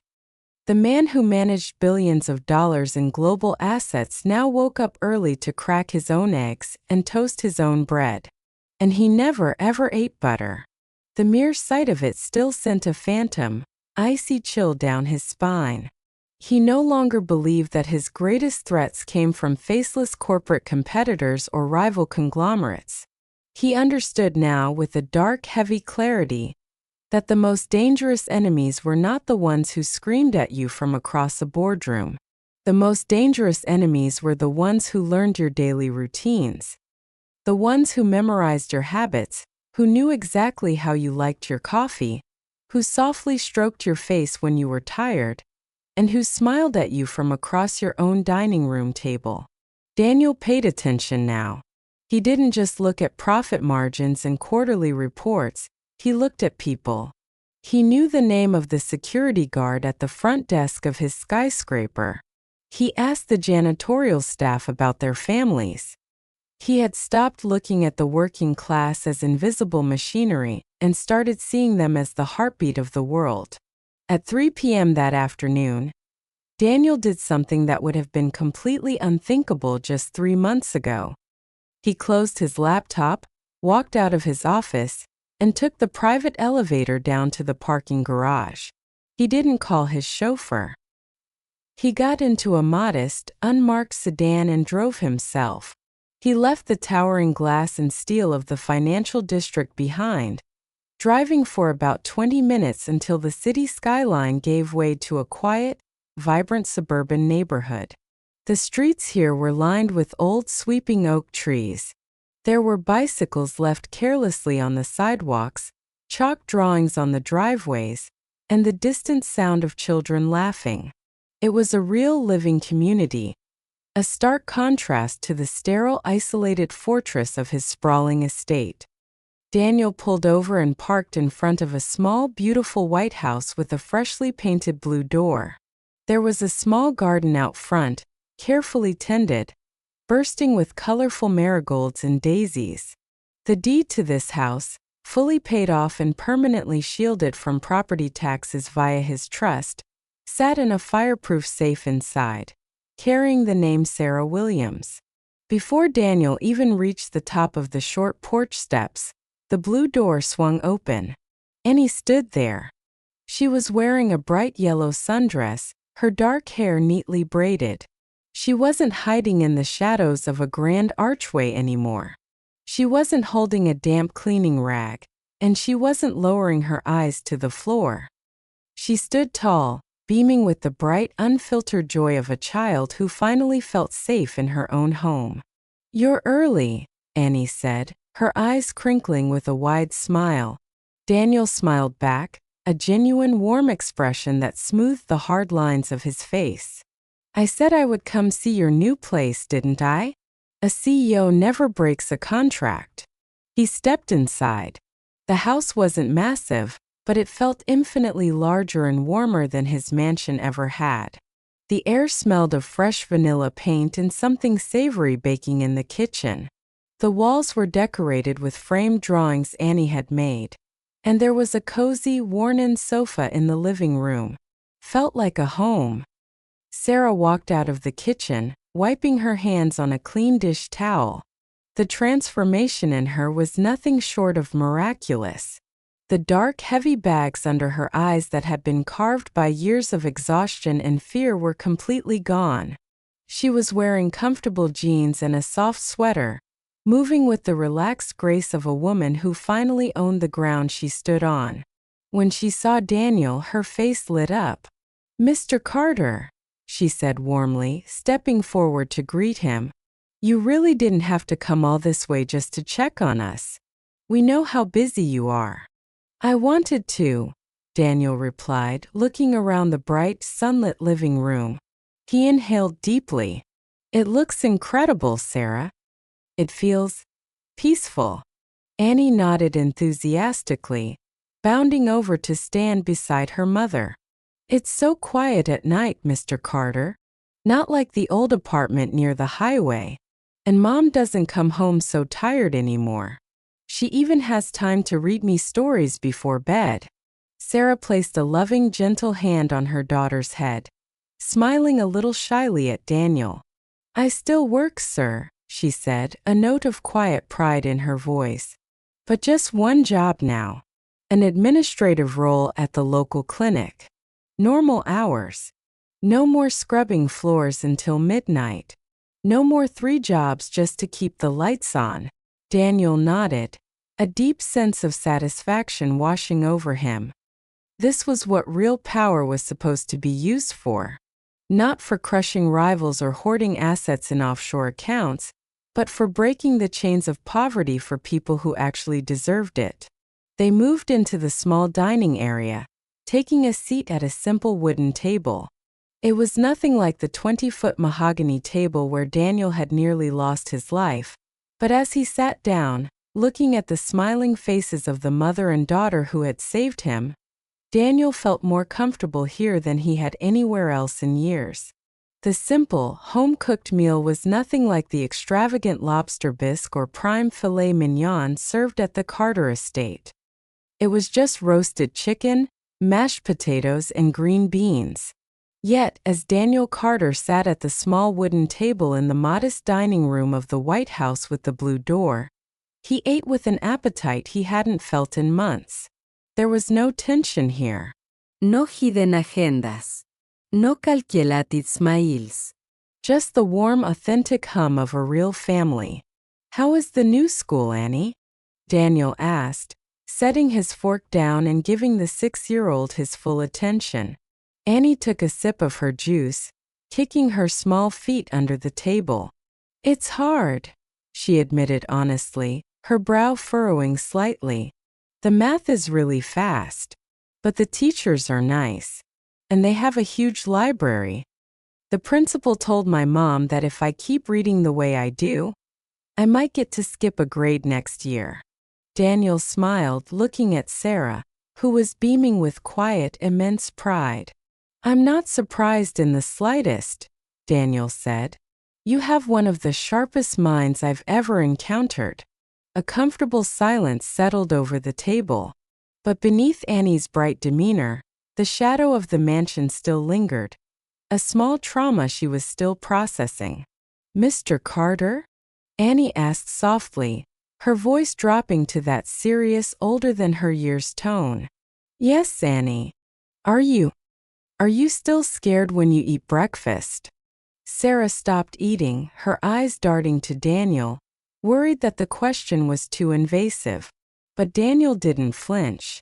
The man who managed billions of dollars in global assets now woke up early to crack his own eggs and toast his own bread. And he never ever ate butter. The mere sight of it still sent a phantom, icy chill down his spine. He no longer believed that his greatest threats came from faceless corporate competitors or rival conglomerates. He understood now with a dark, heavy clarity that the most dangerous enemies were not the ones who screamed at you from across a boardroom. The most dangerous enemies were the ones who learned your daily routines. The ones who memorized your habits, who knew exactly how you liked your coffee, who softly stroked your face when you were tired, and who smiled at you from across your own dining room table. Daniel paid attention now. He didn't just look at profit margins and quarterly reports, he looked at people. He knew the name of the security guard at the front desk of his skyscraper. He asked the janitorial staff about their families. He had stopped looking at the working class as invisible machinery and started seeing them as the heartbeat of the world. At 3 p.m. that afternoon, Daniel did something that would have been completely unthinkable just 3 months ago. He closed his laptop, walked out of his office, and took the private elevator down to the parking garage. He didn't call his chauffeur. He got into a modest, unmarked sedan and drove himself. He left the towering glass and steel of the financial district behind, driving for about 20 minutes until the city skyline gave way to a quiet, vibrant suburban neighborhood. The streets here were lined with old sweeping oak trees. There were bicycles left carelessly on the sidewalks, chalk drawings on the driveways, and the distant sound of children laughing. It was a real living community, a stark contrast to the sterile, isolated fortress of his sprawling estate. Daniel pulled over and parked in front of a small, beautiful white house with a freshly painted blue door. There was a small garden out front, carefully tended, bursting with colorful marigolds and daisies. The deed to this house, fully paid off and permanently shielded from property taxes via his trust, sat in a fireproof safe inside, carrying the name Sarah Williams. Before Daniel even reached the top of the short porch steps, The blue door swung open. Annie stood there. She was wearing a bright yellow sundress, her dark hair neatly braided. She wasn't hiding in the shadows of a grand archway anymore. She wasn't holding a damp cleaning rag, and she wasn't lowering her eyes to the floor. She stood tall, beaming with the bright, unfiltered joy of a child who finally felt safe in her own home. "You're early," Annie said, her eyes crinkling with a wide smile. Daniel smiled back, a genuine warm expression that smoothed the hard lines of his face. "I said I would come see your new place, didn't I? A CEO never breaks a contract." He stepped inside. The house wasn't massive, but it felt infinitely larger and warmer than his mansion ever had. The air smelled of fresh vanilla paint and something savory baking in the kitchen. The walls were decorated with framed drawings Annie had made. And there was a cozy, worn-in sofa in the living room. Felt like a home. Sarah walked out of the kitchen, wiping her hands on a clean dish towel. The transformation in her was nothing short of miraculous. The dark, heavy bags under her eyes that had been carved by years of exhaustion and fear were completely gone. She was wearing comfortable jeans and a soft sweater, moving with the relaxed grace of a woman who finally owned the ground she stood on. When she saw Daniel, her face lit up. "Mr. Carter," she said warmly, stepping forward to greet him. "You really didn't have to come all this way just to check on us. We know how busy you are." "I wanted to," Daniel replied, looking around the bright, sunlit living room. He inhaled deeply. "It looks incredible, Sarah. It feels peaceful." Annie nodded enthusiastically, bounding over to stand beside her mother. "It's so quiet at night, Mr. Carter. Not like the old apartment near the highway. And Mom doesn't come home so tired anymore. She even has time to read me stories before bed." Sarah placed a loving, gentle hand on her daughter's head, smiling a little shyly at Daniel. "I still work, sir," she said, a note of quiet pride in her voice. "But just one job now. An administrative role at the local clinic. Normal hours. No more scrubbing floors until midnight. No more 3 jobs just to keep the lights on." Daniel nodded, a deep sense of satisfaction washing over him. This was what real power was supposed to be used for. Not for crushing rivals or hoarding assets in offshore accounts, but for breaking the chains of poverty for people who actually deserved it. They moved into the small dining area, taking a seat at a simple wooden table. It was nothing like the 20-foot mahogany table where Daniel had nearly lost his life, but as he sat down, looking at the smiling faces of the mother and daughter who had saved him, Daniel felt more comfortable here than he had anywhere else in years. The simple, home-cooked meal was nothing like the extravagant lobster bisque or prime filet mignon served at the Carter estate. It was just roasted chicken, mashed potatoes, and green beans. Yet, as Daniel Carter sat at the small wooden table in the modest dining room of the White House with the blue door, he ate with an appetite he hadn't felt in months. There was no tension here.
No hidden agendas. No calculated smiles.
Just the warm, authentic hum of a real family. "How is the new school, Annie?" Daniel asked, setting his fork down and giving the 6-year-old his full attention. Annie took a sip of her juice, kicking her small feet under the table. "It's hard," she admitted honestly, her brow furrowing slightly. "The math is really fast. But the teachers are nice. And they have a huge library. The principal told my mom that if I keep reading the way I do, I might get to skip a grade next year." Daniel smiled, looking at Sarah, who was beaming with quiet, immense pride. "I'm not surprised in the slightest," Daniel said. "You have one of the sharpest minds I've ever encountered." A comfortable silence settled over the table. But beneath Annie's bright demeanor, the shadow of the mansion still lingered. A small trauma she was still processing. "Mr. Carter?" Annie asked softly, her voice dropping to that serious, older-than-her-years tone. "Yes, Annie. Are you still scared when you eat breakfast?" Sarah stopped eating, her eyes darting to Daniel, worried that the question was too invasive. But Daniel didn't flinch.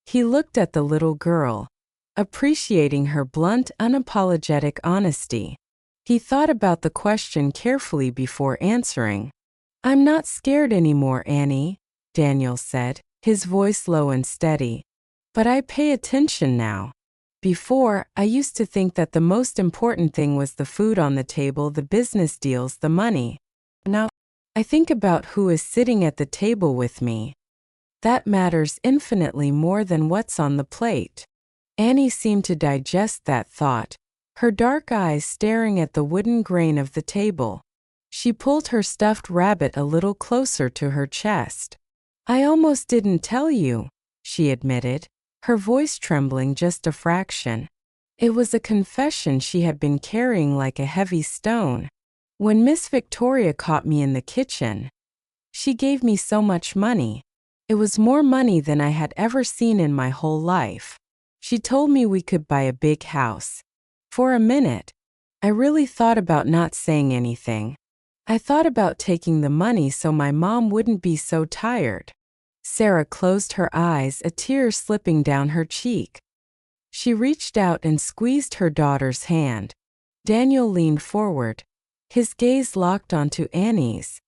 He looked at the little girl, appreciating her blunt, unapologetic honesty. He thought about the question carefully before answering. "I'm not scared anymore, Annie," Daniel said, his voice low and steady. "But I pay attention now. Before, I used to think that the most important thing was the food on the table, the business deals, the money. Now, I think about who is sitting at the table with me. That matters infinitely more than what's on the plate." Annie seemed to digest that thought, her dark eyes staring at the wooden grain of the table. She pulled her stuffed rabbit a little closer to her chest. "I almost didn't tell you," she admitted, her voice trembling just a fraction. It was a confession she had been carrying like a heavy stone. "When Miss Victoria caught me in the kitchen, she gave me so much money. It was more money than I had ever seen in my whole life. She told me we could buy a big house. For a minute, I really thought about not saying anything. I thought about taking the money so my mom wouldn't be so tired." Sarah closed her eyes, a tear slipping down her cheek. She reached out and squeezed her daughter's hand. Daniel leaned forward, his gaze locked onto Annie's.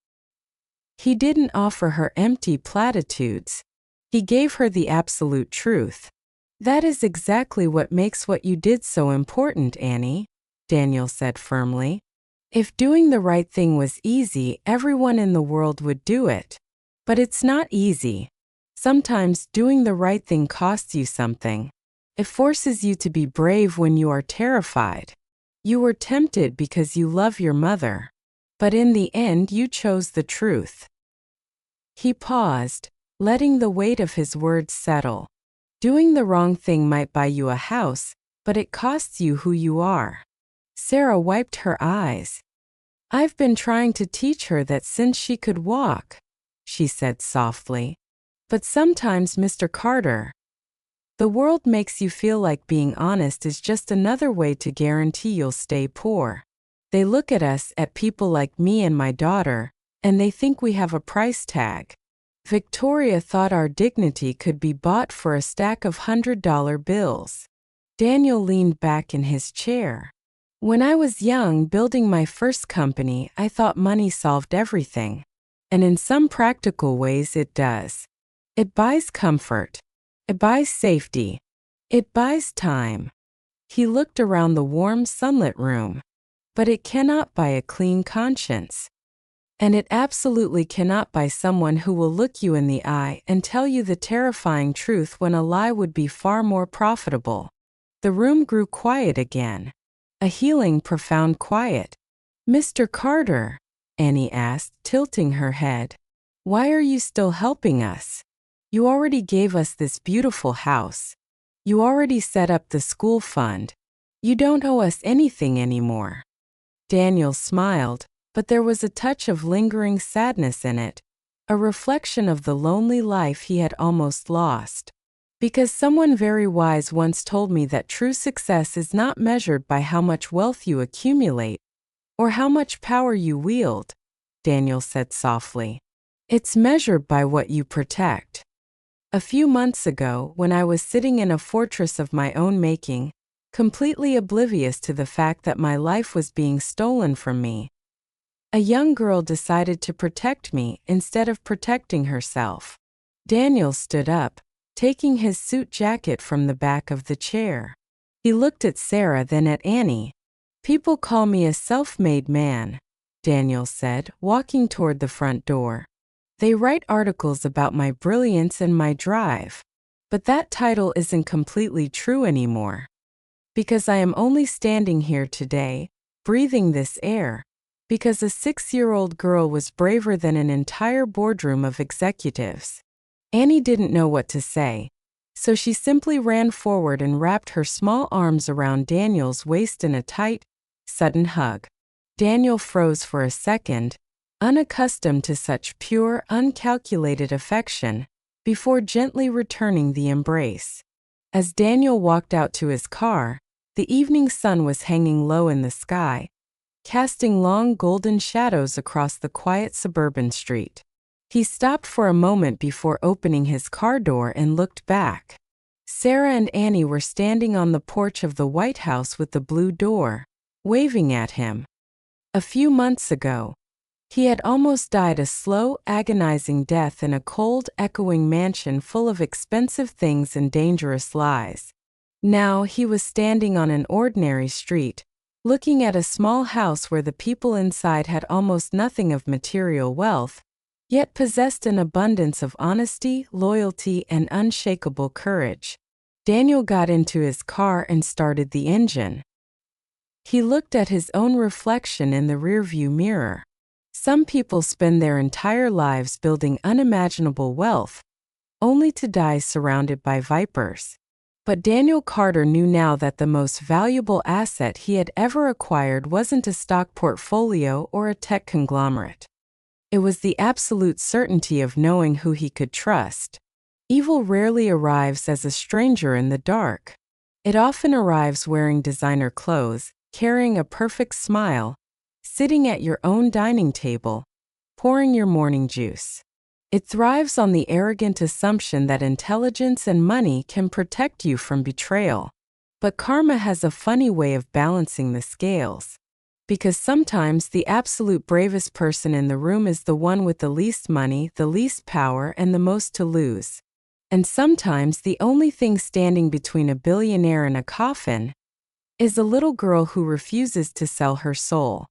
He didn't offer her empty platitudes. He gave her the absolute truth. "That is exactly what makes what you did so important, Annie," Daniel said firmly. "If doing the right thing was easy, everyone in the world would do it. But it's not easy. Sometimes doing the right thing costs you something. It forces you to be brave when you are terrified. You were tempted because you love your mother. But in the end, you chose the truth." He paused, letting the weight of his words settle. Doing the wrong thing might buy you a house, but it costs you who you are. Sarah wiped her eyes. "I've been trying to teach her that since she could walk," she said softly. "But sometimes, Mr. Carter, the world makes you feel like being honest is just another way to guarantee you'll stay poor. They look at us, at people like me and my daughter, and they think we have a price tag. Victoria thought our dignity could be bought for a stack of $100 bills." Daniel leaned back in his chair. "When I was young, building my first company, I thought money solved everything. And in some practical ways it does. It buys comfort. It buys safety. It buys time." He looked around the warm, sunlit room. "But it cannot buy a clean conscience. And it absolutely cannot buy someone who will look you in the eye and tell you the terrifying truth when a lie would be far more profitable." The room grew quiet again. A healing, profound quiet. "Mr. Carter," Annie asked, tilting her head, "why are you still helping us? You already gave us this beautiful house. You already set up the school fund. You don't owe us anything anymore." Daniel smiled, but there was a touch of lingering sadness in it, a reflection of the lonely life he had almost lost. "Because someone very wise once told me that true success is not measured by how much wealth you accumulate or how much power you wield," Daniel said softly. "It's measured by what you protect." A few months ago, when I was sitting in a fortress of my own making, completely oblivious to the fact that my life was being stolen from me, a young girl decided to protect me instead of protecting herself. Daniel stood up, taking his suit jacket from the back of the chair. He looked at Sarah, then at Annie. "People call me a self-made man," Daniel said, walking toward the front door. "They write articles about my brilliance and my drive. But that title isn't completely true anymore. Because I am only standing here today, breathing this air, because a 6-year-old girl was braver than an entire boardroom of executives." Annie didn't know what to say, so she simply ran forward and wrapped her small arms around Daniel's waist in a tight, sudden hug. Daniel froze for a second, unaccustomed to such pure, uncalculated affection, before gently returning the embrace. As Daniel walked out to his car, the evening sun was hanging low in the sky, casting long golden shadows across the quiet suburban street. He stopped for a moment before opening his car door and looked back. Sarah and Annie were standing on the porch of the White House with the blue door, waving at him. A few months ago, he had almost died a slow, agonizing death in a cold, echoing mansion full of expensive things and dangerous lies. Now he was standing on an ordinary street, looking at a small house where the people inside had almost nothing of material wealth, yet possessed an abundance of honesty, loyalty, and unshakable courage. Daniel got into his car and started the engine. He looked at his own reflection in the rearview mirror. Some people spend their entire lives building unimaginable wealth, only to die surrounded by vipers. But Daniel Carter knew now that the most valuable asset he had ever acquired wasn't a stock portfolio or a tech conglomerate. It was the absolute certainty of knowing who he could trust. Evil rarely arrives as a stranger in the dark. It often arrives wearing designer clothes, carrying a perfect smile, sitting at your own dining table, pouring your morning juice. It thrives on the arrogant assumption that intelligence and money can protect you from betrayal. But karma has a funny way of balancing the scales. Because sometimes the absolute bravest person in the room is the one with the least money, the least power, and the most to lose. And sometimes the only thing standing between a billionaire and a coffin is a little girl who refuses to sell her soul.